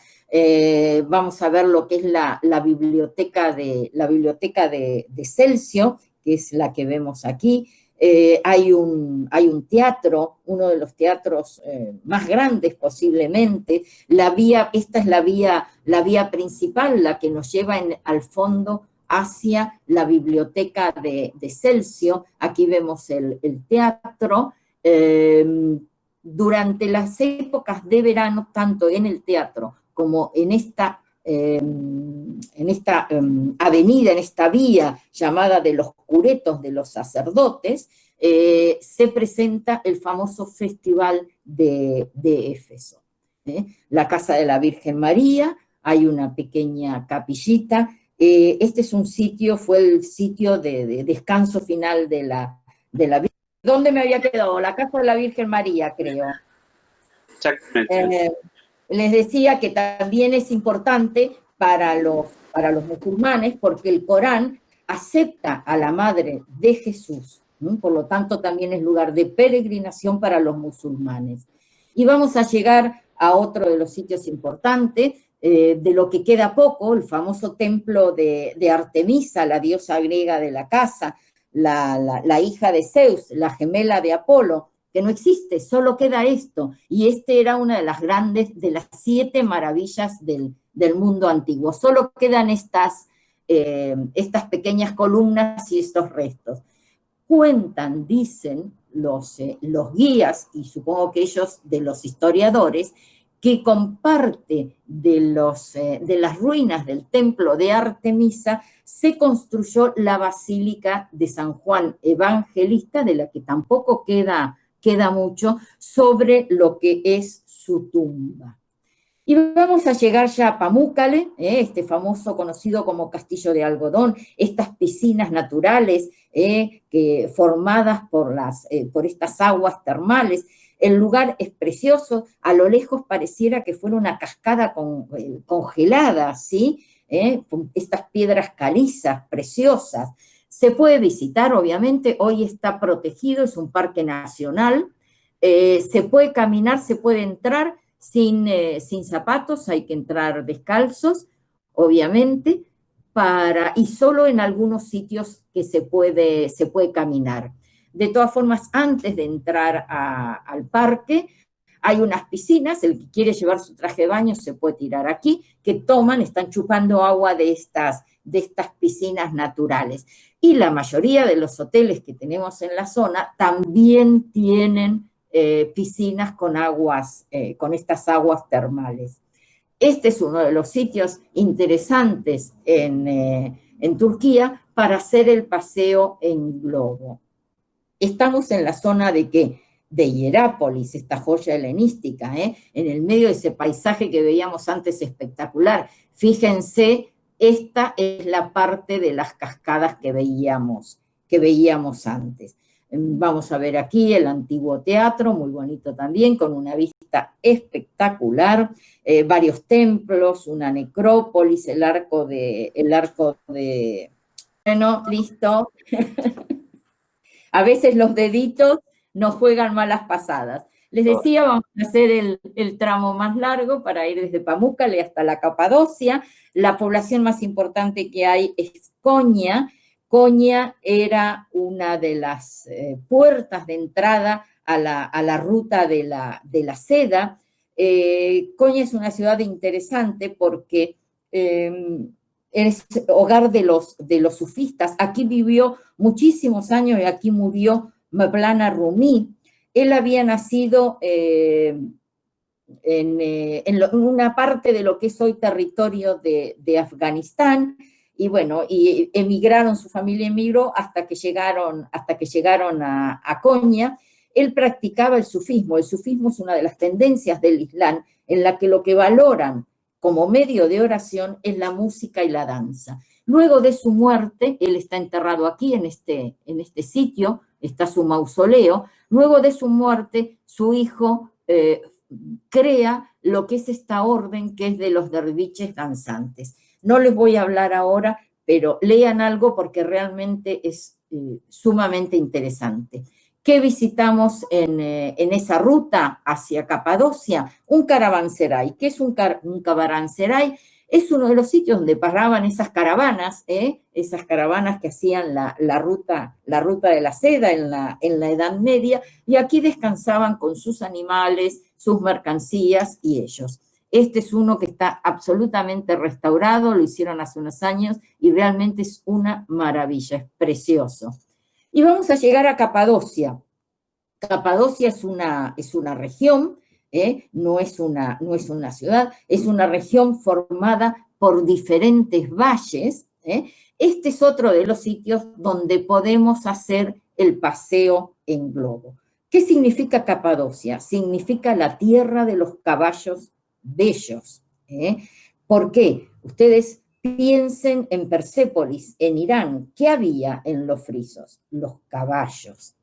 vamos a ver lo que es la biblioteca de Celcio, que es la que vemos aquí. Hay un teatro, uno de los teatros más grandes posiblemente. Esta es la vía principal, la que nos lleva al fondo hacia la biblioteca de Celcio. Aquí vemos el teatro. Durante las épocas de verano, tanto en el teatro como en esta avenida, en esta vía llamada de los curetos de los sacerdotes, se presenta el famoso Festival de Éfeso. La casa de la Virgen María, hay una pequeña capillita. Este es un sitio, fue el sitio de descanso final de la Virgen. ¿Dónde me había quedado? La casa de la Virgen María, creo. Exactamente. Les decía que también es importante para los musulmanes, porque el Corán acepta a la madre de Jesús, por lo tanto también es lugar de peregrinación para los musulmanes. Y vamos a llegar a otro de los sitios importantes, de lo que queda poco, el famoso templo de Artemisa, la diosa griega de la caza, la hija de Zeus, la gemela de Apolo, que no existe, solo queda esto. Y este era una de las grandes, de las 7 maravillas del mundo antiguo. Solo quedan estas pequeñas columnas y estos restos. Cuentan, dicen los guías, y supongo que ellos de los historiadores, que con parte de las ruinas del templo de Artemisa se construyó la Basílica de San Juan Evangelista, de la que tampoco queda mucho, sobre lo que es su tumba. Y vamos a llegar ya a Pamukkale, este famoso conocido como Castillo de Algodón, estas piscinas naturales formadas por estas aguas termales. El lugar es precioso, a lo lejos pareciera que fuera una cascada congelada, ¿sí? Con estas piedras calizas, preciosas. Se puede visitar, obviamente, hoy está protegido, es un parque nacional, se puede caminar, se puede entrar sin zapatos, hay que entrar descalzos, obviamente, y solo en algunos sitios que se puede caminar. De todas formas, antes de entrar al parque, hay unas piscinas, el que quiere llevar su traje de baño se puede tirar aquí, que están chupando agua de estas piscinas naturales. Y la mayoría de los hoteles que tenemos en la zona también tienen piscinas con estas aguas termales. Este es uno de los sitios interesantes en Turquía para hacer el paseo en globo. Estamos en la zona de Hierápolis, esta joya helenística, en el medio de ese paisaje que veíamos antes espectacular. Fíjense, esta es la parte de las cascadas que veíamos antes. Vamos a ver aquí el antiguo teatro, muy bonito también, con una vista espectacular, varios templos, una necrópolis, el arco de... Bueno, listo. A veces los deditos nos juegan malas pasadas. Les decía, vamos a hacer el tramo más largo para ir desde Pamukkale hasta la Capadocia. La población más importante que hay es Konya. Konya era una de las puertas de entrada a la ruta de la seda. Konya es una ciudad interesante porque es hogar de los sufistas. Aquí vivió muchísimos años y aquí murió Mevlana Rumi. Él había nacido en una parte de lo que es hoy territorio de Afganistán, y bueno, y emigraron, su familia emigró hasta que llegaron a Konya. Él practicaba el sufismo. El sufismo es una de las tendencias del Islam en la que lo que valoran como medio de oración es la música y la danza. Luego de su muerte, él está enterrado aquí en este sitio, está su mausoleo. Luego de su muerte, su hijo crea lo que es esta orden que es de los derviches danzantes. No les voy a hablar ahora, pero lean algo porque realmente es sumamente interesante. ¿Qué visitamos en esa ruta hacia Capadocia? Un caravanserai. ¿Qué es un caravanserai? Es uno de los sitios donde paraban esas caravanas que hacían la ruta de la seda en la Edad Media, y aquí descansaban con sus animales, sus mercancías y ellos. Este es uno que está absolutamente restaurado, lo hicieron hace unos años y realmente es una maravilla, es precioso. Y vamos a llegar a Capadocia. Capadocia es una región, no es una ciudad, es una región formada por diferentes valles. Este es otro de los sitios donde podemos hacer el paseo en globo. ¿Qué significa Capadocia? Significa la tierra de los caballos bellos. ¿Por qué? Ustedes piensen en Persépolis, en Irán. ¿Qué había en los frisos? Los caballos.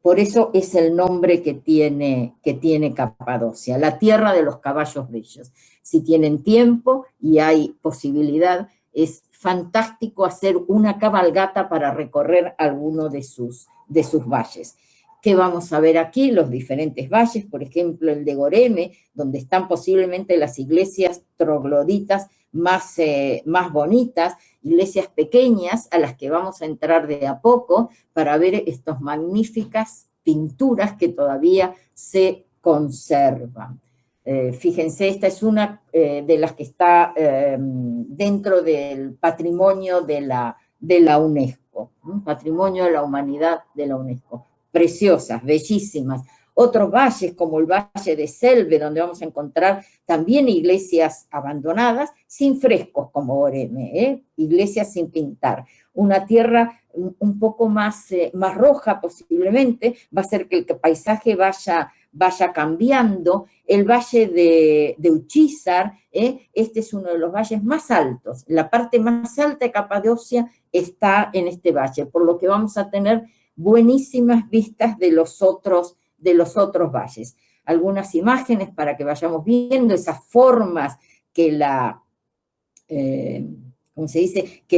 Por eso es el nombre que tiene Capadocia, la tierra de los caballos bellos. Si tienen tiempo y hay posibilidad, es fantástico hacer una cabalgata para recorrer alguno de sus valles. ¿Qué vamos a ver aquí? Los diferentes valles, por ejemplo, el de Goreme, donde están posiblemente las iglesias trogloditas más bonitas, iglesias pequeñas a las que vamos a entrar de a poco para ver estas magníficas pinturas que todavía se conservan. Fíjense, esta es una de las que está dentro del patrimonio de la UNESCO, patrimonio de la humanidad de la UNESCO. Preciosas, bellísimas. Otros valles, como el Valle de Selve, donde vamos a encontrar también iglesias abandonadas, sin frescos como Oreme, iglesias sin pintar. Una tierra un poco más roja posiblemente, va a hacer que el paisaje vaya cambiando. El valle de Uchizar, este es uno de los valles más altos, la parte más alta de Capadocia está en este valle, por lo que vamos a tener buenísimas vistas de los otros valles. Algunas imágenes para que vayamos viendo esas formas que ¿cómo se dice? Que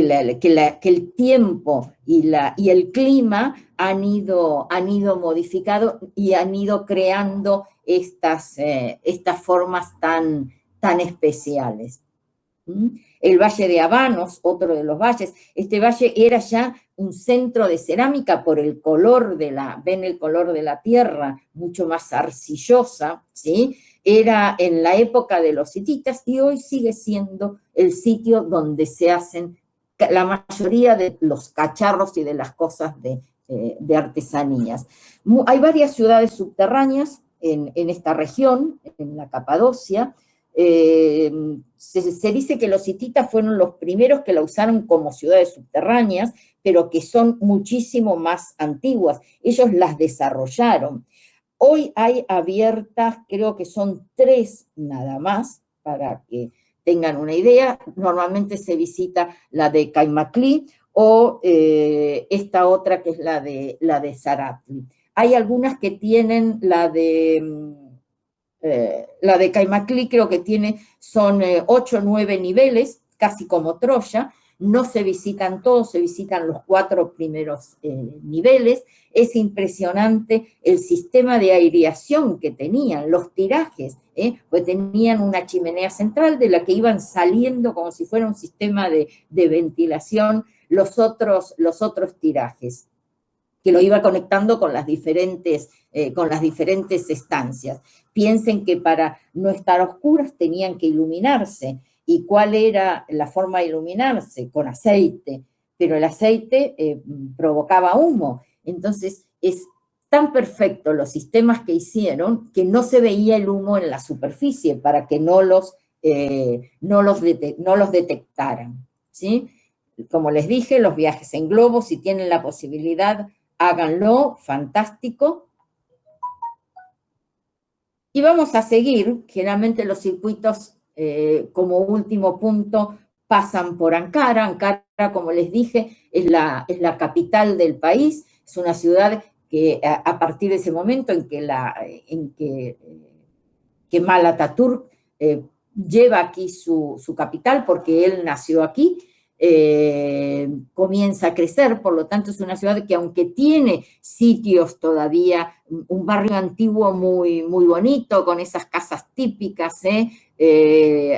el tiempo y el clima han ido modificando y han ido creando estas formas tan especiales. El Valle de Habanos, otro de los valles, este valle era ya un centro de cerámica por el color ven el color de la tierra, mucho más arcillosa, ¿sí? Era en la época de los hititas y hoy sigue siendo el sitio donde se hacen la mayoría de los cacharros y de las cosas de artesanías. Hay varias ciudades subterráneas en esta región, en la Capadocia. Se dice que los hititas fueron los primeros que la usaron como ciudades subterráneas, pero que son muchísimo más antiguas. Ellos las desarrollaron. Hoy hay abiertas, creo que son 3 nada más, para que tengan una idea. Normalmente se visita la de Caimaclí o esta otra que es la de Zaratli. Hay algunas que tienen la de Caimaclí, creo que son 8 o 9 niveles, casi como Troya. No se visitan todos, se visitan los 4 primeros niveles. Es impresionante el sistema de aireación que tenían, los tirajes, pues tenían una chimenea central de la que iban saliendo como si fuera un sistema de ventilación los otros tirajes, que lo iba conectando con las diferentes estancias. Piensen que para no estar oscuras tenían que iluminarse. ¿Y cuál era la forma de iluminarse? Con aceite, pero el aceite provocaba humo. Entonces, es tan perfecto los sistemas que hicieron que no se veía el humo en la superficie para que no los detectaran, ¿sí? Como les dije, los viajes en globo, si tienen la posibilidad, háganlo, fantástico. Y vamos a seguir, generalmente los circuitos como último punto pasan por Ankara. Ankara, como les dije, es la capital del país, es una ciudad que a partir de ese momento en que Kemal Atatürk lleva aquí su capital, porque él nació aquí, comienza a crecer. Por lo tanto es una ciudad que, aunque tiene sitios todavía, un barrio antiguo muy bonito, con esas casas típicas,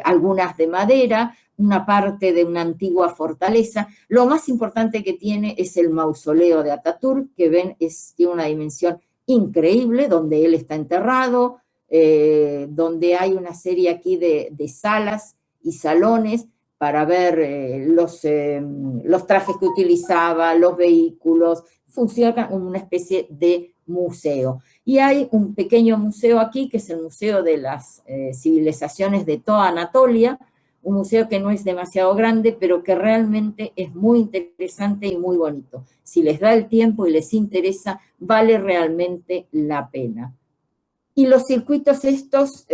algunas de madera, una parte de una antigua fortaleza, lo más importante que tiene es el mausoleo de Atatürk, que ven, tiene una dimensión increíble, donde él está enterrado, donde hay una serie aquí de salas y salones para ver los trajes que utilizaba, los vehículos. Funciona como una especie de museo. Y hay un pequeño museo aquí, que es el Museo de las Civilizaciones de toda Anatolia, un museo que no es demasiado grande, pero que realmente es muy interesante y muy bonito. Si les da el tiempo y les interesa, vale realmente la pena. Y los circuitos estos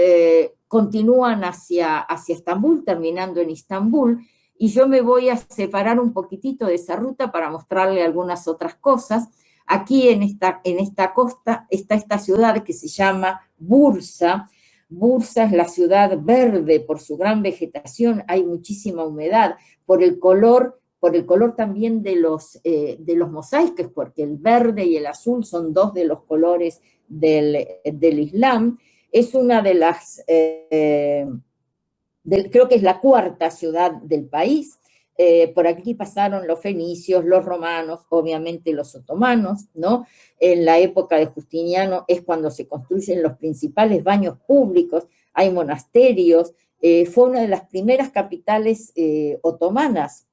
continúan hacia Estambul, terminando en Estambul, y yo me voy a separar un poquitito de esa ruta para mostrarle algunas otras cosas. Aquí en esta costa está esta ciudad que se llama Bursa. Bursa es la ciudad verde por su gran vegetación, hay muchísima humedad, por el color también de los mosaicos, porque el verde y el azul son 2 de los colores del Islam. Es una de las, creo que es la 4ª ciudad del país. Por aquí pasaron los fenicios, los romanos, obviamente los otomanos, ¿no? En la época de Justiniano es cuando se construyen los principales baños públicos, hay monasterios, fue una de las primeras capitales otomanas.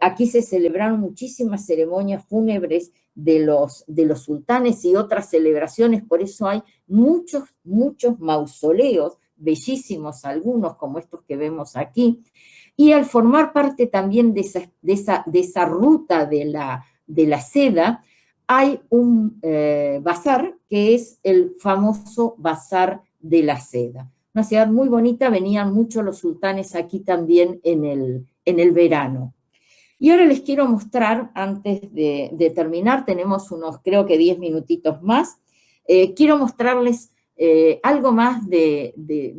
Aquí se celebraron muchísimas ceremonias fúnebres de los sultanes y otras celebraciones, por eso hay muchos mausoleos, bellísimos algunos, como estos que vemos aquí, y al formar parte también de esa ruta de la seda, hay un bazar que es el famoso Bazar de la Seda. Una ciudad muy bonita, venían muchos los sultanes aquí también en el verano. Y ahora les quiero mostrar, antes de terminar, tenemos unos, creo que 10 minutitos más, quiero mostrarles algo más de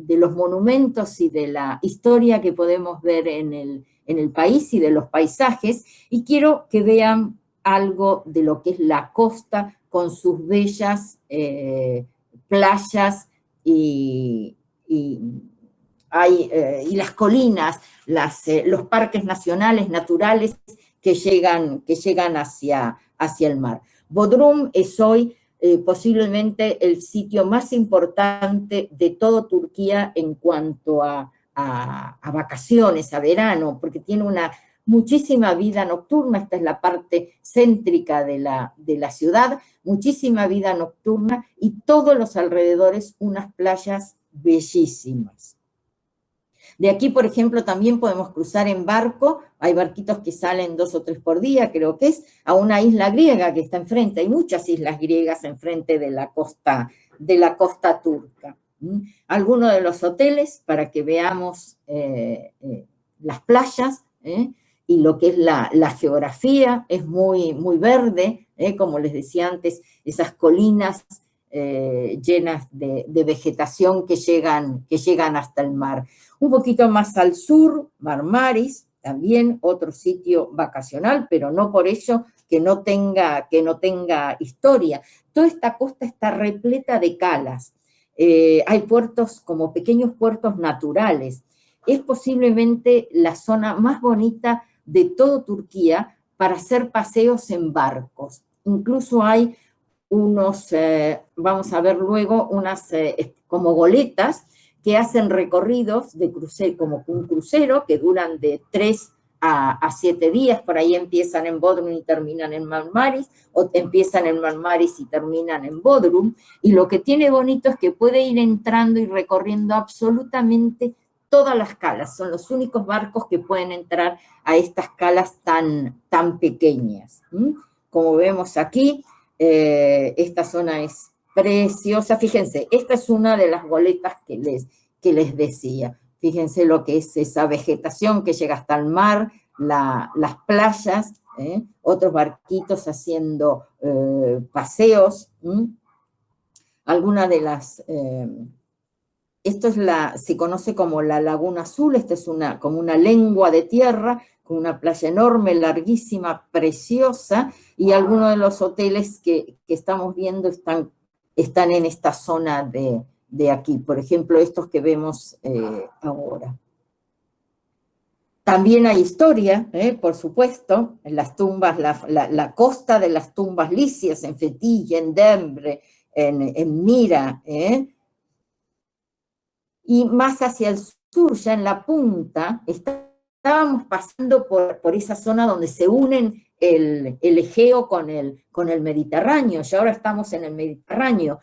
los monumentos y de la historia que podemos ver en el país y de los paisajes, y quiero que vean algo de lo que es la costa con sus bellas playas y las colinas, los parques nacionales, naturales que llegan hacia el mar. Bodrum es hoy posiblemente el sitio más importante de toda Turquía en cuanto a vacaciones, a verano, porque tiene muchísima vida nocturna. Esta es la parte céntrica de la ciudad, muchísima vida nocturna y todos los alrededores unas playas bellísimas. De aquí, por ejemplo, también podemos cruzar en barco, hay barquitos que salen 2 o 3 por día, creo que es, a una isla griega que está enfrente, hay muchas islas griegas enfrente de la costa turca. Algunos de los hoteles, para que veamos las playas, y lo que es la geografía, es muy verde, como les decía antes, esas colinas llenas de vegetación que llegan hasta el mar. Un poquito más al sur, Marmaris, también otro sitio vacacional, pero no por ello que no tenga historia. Toda esta costa está repleta de calas. Hay puertos como pequeños puertos naturales. Es posiblemente la zona más bonita de toda Turquía para hacer paseos en barcos. Incluso hay unos, vamos a ver luego, unas como goletas que hacen recorridos de crucero, como un crucero, que duran de 3 a 7 días, por ahí empiezan en Bodrum y terminan en Marmaris, o empiezan en Marmaris y terminan en Bodrum, y lo que tiene bonito es que puede ir entrando y recorriendo absolutamente todas las calas, son los únicos barcos que pueden entrar a estas calas tan pequeñas. Como vemos aquí, esta zona es preciosa. Fíjense, esta es una de las goletas que les decía. Fíjense lo que es esa vegetación que llega hasta el mar, las playas, otros barquitos haciendo paseos. Algunas de las... esto se conoce como la Laguna Azul, esta es como una lengua de tierra, con una playa enorme, larguísima, preciosa, y algunos de los hoteles que estamos viendo están en esta zona de aquí, por ejemplo, estos que vemos ahora. También hay historia, por supuesto, en las tumbas, la costa de las tumbas licias, en Fethiye, en Demre, en Mira, y más hacia el sur, ya en la punta, estábamos pasando por esa zona donde se unen el Egeo con el Mediterráneo, y ahora estamos en el Mediterráneo,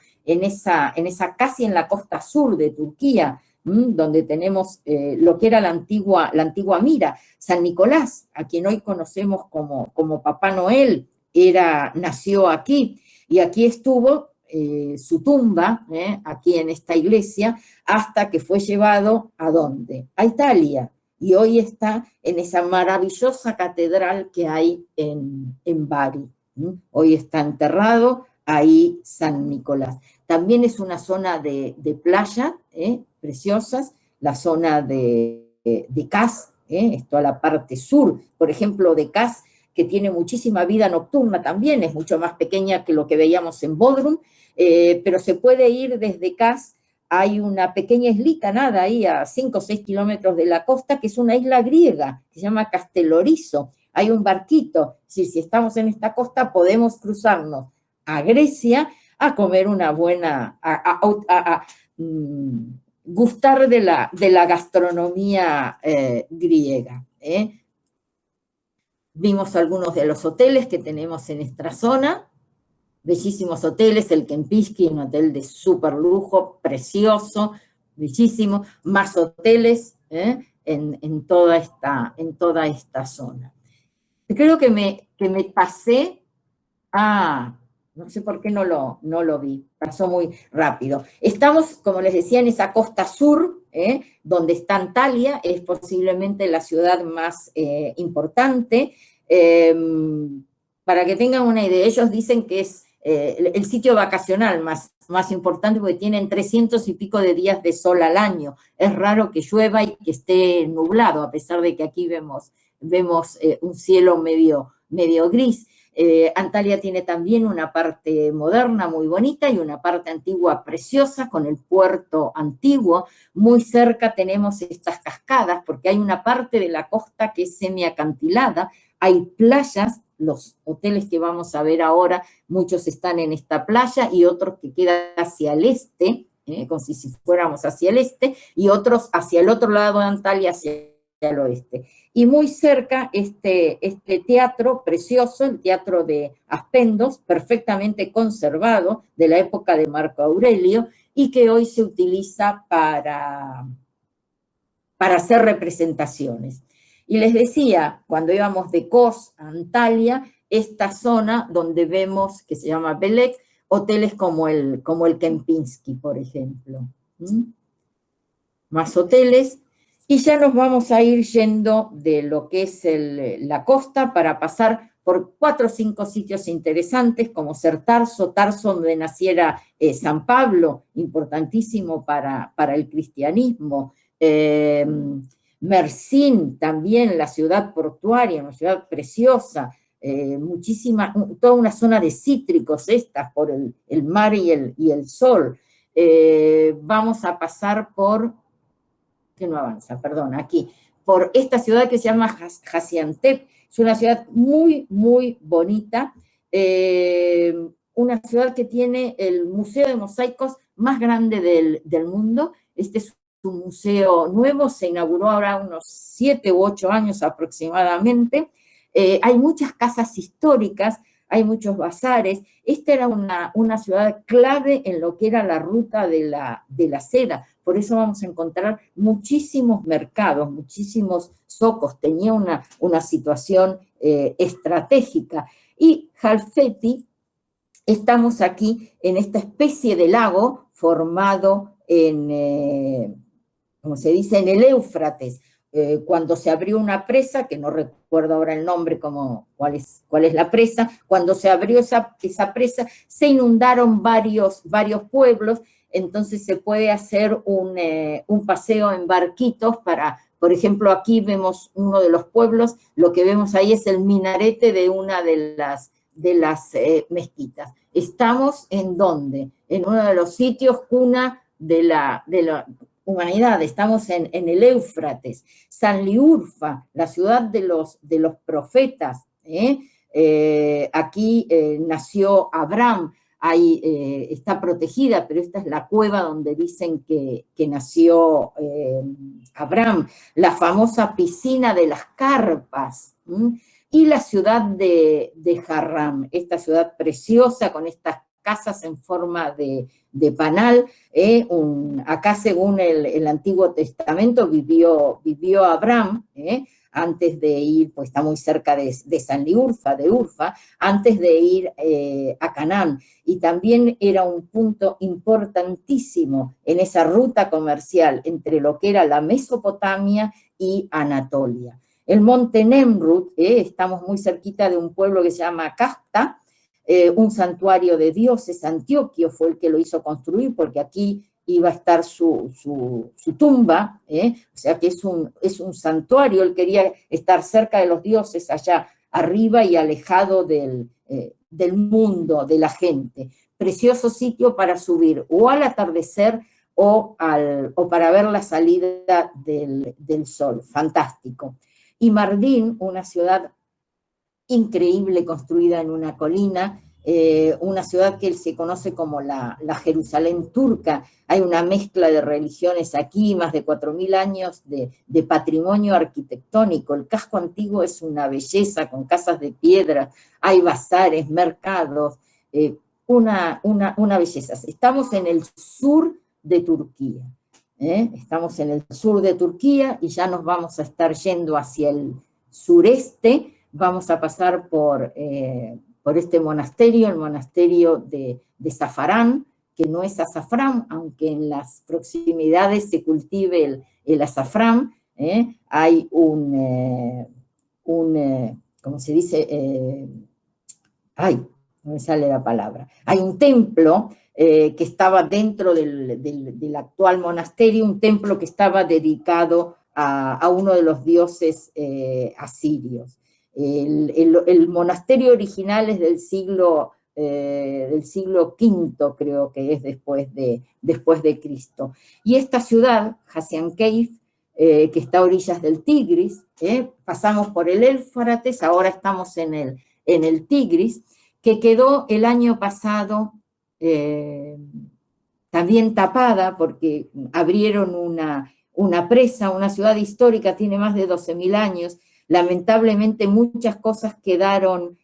casi en la costa sur de Turquía, donde tenemos lo que era la antigua Mira. San Nicolás, a quien hoy conocemos como Papá Noel, nació aquí, y aquí estuvo su tumba, aquí en esta iglesia, hasta que fue llevado, ¿a dónde? A Italia, y hoy está en esa maravillosa catedral que hay en Bari. Hoy está enterrado ahí San Nicolás. También es una zona de playa, preciosas, la zona de Kaz, esto a la parte sur, por ejemplo, de Kaz, que tiene muchísima vida nocturna también, es mucho más pequeña que lo que veíamos en Bodrum, pero se puede ir desde Kaz. Hay una pequeña islita, nada, ahí a 5 o 6 kilómetros de la costa, que es una isla griega, que se llama Castellorizo. Hay un barquito, si estamos en esta costa podemos cruzarnos a Grecia a comer una buena, gustar de la gastronomía griega. Vimos algunos de los hoteles que tenemos en esta zona, bellísimos hoteles, el Kempinski, un hotel de súper lujo, precioso, bellísimo, más hoteles en toda esta zona. Creo que me pasé a, no sé por qué no lo vi, pasó muy rápido. Estamos, como les decía, en esa costa sur, donde está Antalya, es posiblemente la ciudad más importante. Para que tengan una idea, ellos dicen que es el sitio vacacional más importante porque tienen 300 y pico de días de sol al año. Es raro que llueva y que esté nublado, a pesar de que aquí vemos un cielo medio gris. Antalya tiene también una parte moderna muy bonita y una parte antigua preciosa con el puerto antiguo. Muy cerca tenemos estas cascadas porque hay una parte de la costa que es semiacantilada, hay playas, los hoteles que vamos a ver ahora, muchos están en esta playa y otros que quedan hacia el este, como si fuéramos hacia el este, y otros hacia el otro lado de Antalya, hacia el oeste. Y muy cerca este teatro precioso, el Teatro de Aspendos, perfectamente conservado, de la época de Marco Aurelio, y que hoy se utiliza para hacer representaciones. Y les decía, cuando íbamos de Kos a Antalya, esta zona donde vemos, que se llama Belek, hoteles como el Kempinski, por ejemplo. Más hoteles. Y ya nos vamos a ir yendo de lo que es la costa para pasar por 4 o 5 sitios interesantes, como ser Tarso, donde naciera San Pablo, importantísimo para el cristianismo. Mersin, también la ciudad portuaria, una ciudad preciosa, toda una zona de cítricos estas por el mar y el sol. Vamos a pasar por, que no avanza, perdón, aquí, por esta ciudad que se llama Gaziantep. Es una ciudad muy, muy bonita, una ciudad que tiene el museo de mosaicos más grande del mundo. Este es un museo nuevo, se inauguró ahora unos 7 u 8 años aproximadamente. Hay muchas casas históricas, hay muchos bazares. Esta era una ciudad clave en lo que era la ruta de la seda. Por eso vamos a encontrar muchísimos mercados, muchísimos zocos. Tenía una situación estratégica. Y Halfeti, estamos aquí en esta especie de lago formado como se dice, en el Éufrates. Cuando se abrió una presa, que no recuerdo ahora el nombre, cuál es la presa, cuando se abrió esa presa, se inundaron varios pueblos. Entonces se puede hacer un paseo en barquitos para, por ejemplo, aquí vemos uno de los pueblos, lo que vemos ahí es el minarete de una de las mezquitas. Estamos ¿en dónde? En uno de los sitios cuna de la humanidad, estamos en el Éufrates. Sanliurfa, la ciudad de los profetas, aquí nació Abraham. Ahí está protegida, pero esta es la cueva donde dicen que nació Abraham, la famosa piscina de las carpas, y la ciudad de Harran, esta ciudad preciosa con estas casas en forma de panal. Acá, según el Antiguo Testamento, vivió Abraham, antes de ir, pues está muy cerca de Sanliurfa, de Urfa, antes de ir a Canaán. Y también era un punto importantísimo en esa ruta comercial entre lo que era la Mesopotamia y Anatolia. El monte Nemrut, estamos muy cerquita de un pueblo que se llama Casta, un santuario de dioses. Antioquio fue el que lo hizo construir, porque aquí iba a estar su tumba, o sea que es un santuario. Él quería estar cerca de los dioses, allá arriba y alejado del mundo, de la gente. Precioso sitio para subir o al atardecer o para ver la salida del sol, fantástico. Y Mardin, una ciudad increíble construida en una colina, una ciudad que se conoce como la Jerusalén turca. Hay una mezcla de religiones aquí, más de 4.000 años de patrimonio arquitectónico. El casco antiguo es una belleza, con casas de piedra, hay bazares, mercados, una belleza. Estamos en el sur de Turquía, estamos en el sur de Turquía y ya nos vamos a estar yendo hacia el sureste. Vamos a pasar por este monasterio, el monasterio de Safarán, que no es azafrán, aunque en las proximidades se cultive el azafrán. Hay ¿cómo se dice? No me sale la palabra. Hay un templo que estaba dentro del actual monasterio, un templo que estaba dedicado a uno de los dioses asirios. El monasterio original es del siglo V, creo que es después de Cristo. Y esta ciudad, Hasiankeyf, que está a orillas del Tigris, pasamos por el Éufrates, ahora estamos en el Tigris, que quedó el año pasado también tapada porque abrieron una presa, una ciudad histórica, tiene más de 12.000 años. Lamentablemente muchas cosas quedaron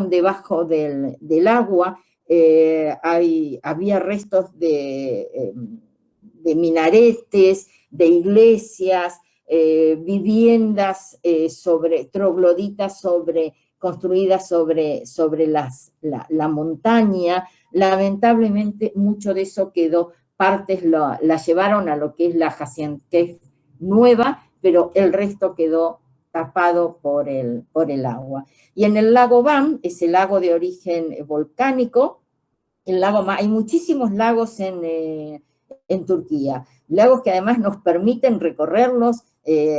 debajo del agua. Había restos de minaretes, de iglesias, viviendas trogloditas construidas sobre la montaña. Lamentablemente mucho de eso quedó, partes la llevaron a lo que es la Hasiankeyf nueva, pero el resto quedó tapado por el agua. Y en el lago Van, es el lago de origen volcánico, hay muchísimos lagos en Turquía, lagos que además nos permiten recorrerlos,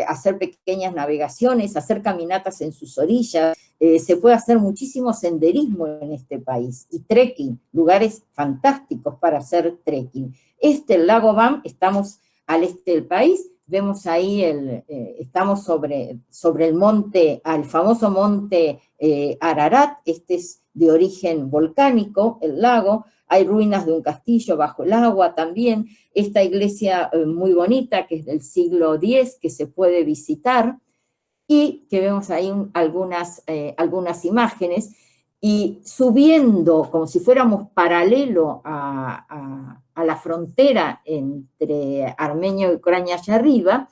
hacer pequeñas navegaciones, hacer caminatas en sus orillas. Se puede hacer muchísimo senderismo en este país, y trekking, lugares fantásticos para hacer trekking. El lago Van, estamos al este del país, vemos ahí, estamos sobre el monte, el famoso monte Ararat. Este es de origen volcánico, el lago. Hay ruinas de un castillo bajo el agua también. Esta iglesia muy bonita, que es del siglo X, que se puede visitar, y que vemos ahí algunas imágenes. Y subiendo, como si fuéramos paralelo a la frontera entre Armenia y Ucrania allá arriba,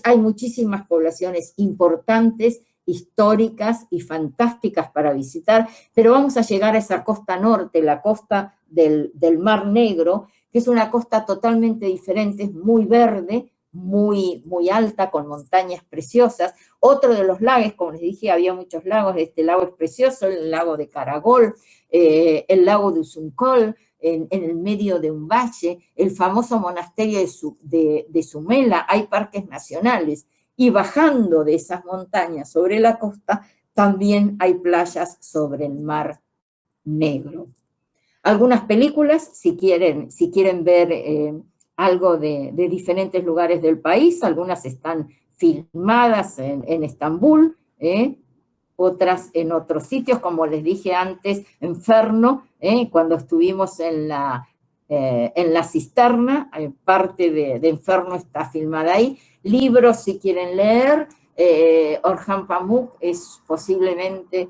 hay muchísimas poblaciones importantes, históricas y fantásticas para visitar, pero vamos a llegar a esa costa norte, la costa del Mar Negro, que es una costa totalmente diferente, es muy verde, muy, muy alta, con montañas preciosas. Otro de los lagos, como les dije, había muchos lagos, este lago es precioso, el lago de Karagol, el lago de Usunkol, en el medio de un valle, el famoso monasterio de Sumela. Hay parques nacionales, y bajando de esas montañas sobre la costa, también hay playas sobre el Mar Negro. Algunas películas, si quieren ver algo de diferentes lugares del país. Algunas están filmadas en Estambul, otras en otros sitios, como les dije antes, en Ferno, cuando estuvimos en la cisterna, parte de Inferno está filmada ahí. Libros, si quieren leer, Orhan Pamuk es posiblemente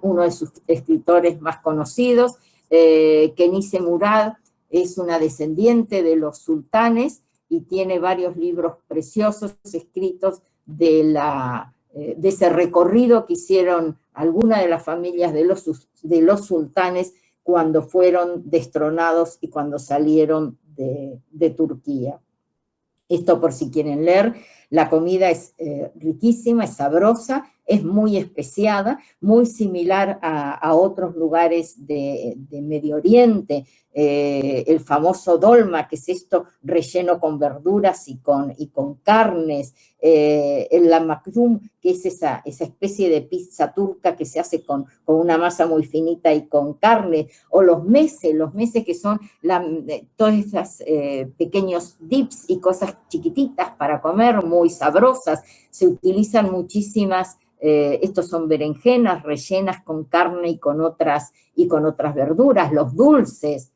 uno de sus escritores más conocidos. Kenise Murad es una descendiente de los sultanes y tiene varios libros preciosos escritos de ese recorrido que hicieron algunas de las familias de los sultanes cuando fueron destronados y cuando salieron de Turquía. Esto por si quieren leer. La comida es riquísima, es sabrosa, es muy especiada, muy similar a otros lugares de Medio Oriente. El famoso dolma, que es esto relleno con verduras y con carnes. El lahmacun, que es esa especie de pizza turca que se hace con una masa muy finita y con carne. O los meses que son todos esos pequeños dips y cosas chiquititas para comer, muy sabrosas. Se utilizan muchísimas Estos son berenjenas rellenas con carne y con otras verduras, los dulces,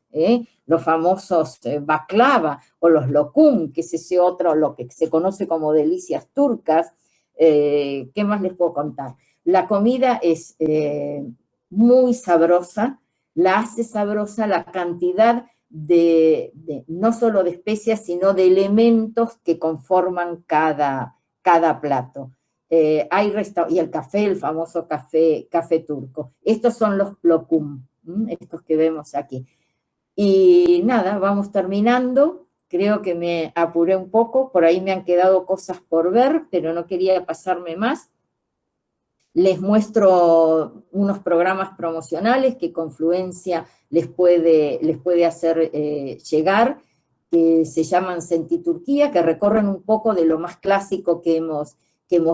los famosos baklava o los lokum, que es ese otro, lo que se conoce como delicias turcas. ¿Qué más les puedo contar? La comida es muy sabrosa, la hace sabrosa la cantidad no solo de especias, sino de elementos que conforman cada plato. Y el café, el famoso café turco. Estos son los lokum, estos que vemos aquí. Y nada, vamos terminando. Creo que me apuré un poco, por ahí me han quedado cosas por ver, pero no quería pasarme más. Les muestro unos programas promocionales que Confluencia les puede hacer llegar, que se llaman Sentí Turquía, que recorren un poco de lo más clásico que hemos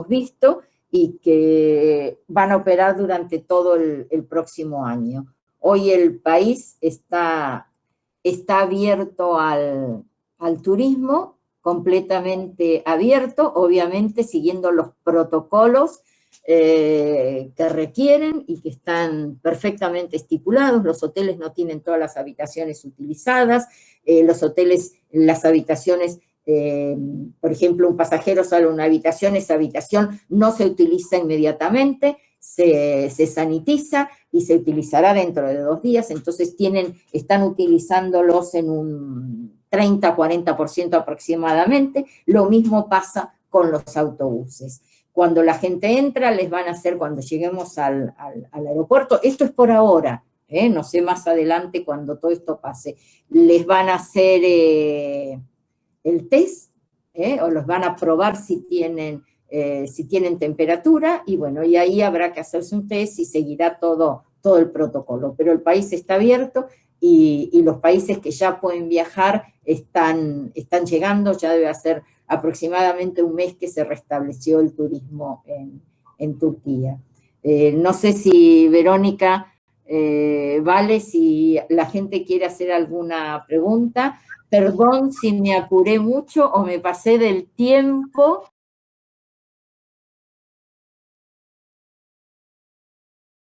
visto y que van a operar durante todo el próximo año. Hoy el país está abierto al turismo, completamente abierto, obviamente siguiendo los protocolos que requieren y que están perfectamente estipulados. Los hoteles no tienen todas las habitaciones utilizadas, los hoteles, las habitaciones, por ejemplo, un pasajero sale a una habitación, esa habitación no se utiliza inmediatamente, se sanitiza y se utilizará dentro de 2 días, entonces están utilizándolos en un 30-40% aproximadamente. Lo mismo pasa con los autobuses. Cuando la gente entra, les van a hacer, cuando lleguemos al aeropuerto, esto es por ahora, no sé más adelante cuando todo esto pase, les van a hacer el test, o los van a probar si tienen temperatura, y bueno, y ahí habrá que hacerse un test y seguirá todo el protocolo. Pero el país está abierto y los países que ya pueden viajar están llegando, ya debe hacer aproximadamente un mes que se restableció el turismo en Turquía. No sé si Verónica, Vale, si la gente quiere hacer alguna pregunta. Perdón si me apuré mucho o me pasé del tiempo,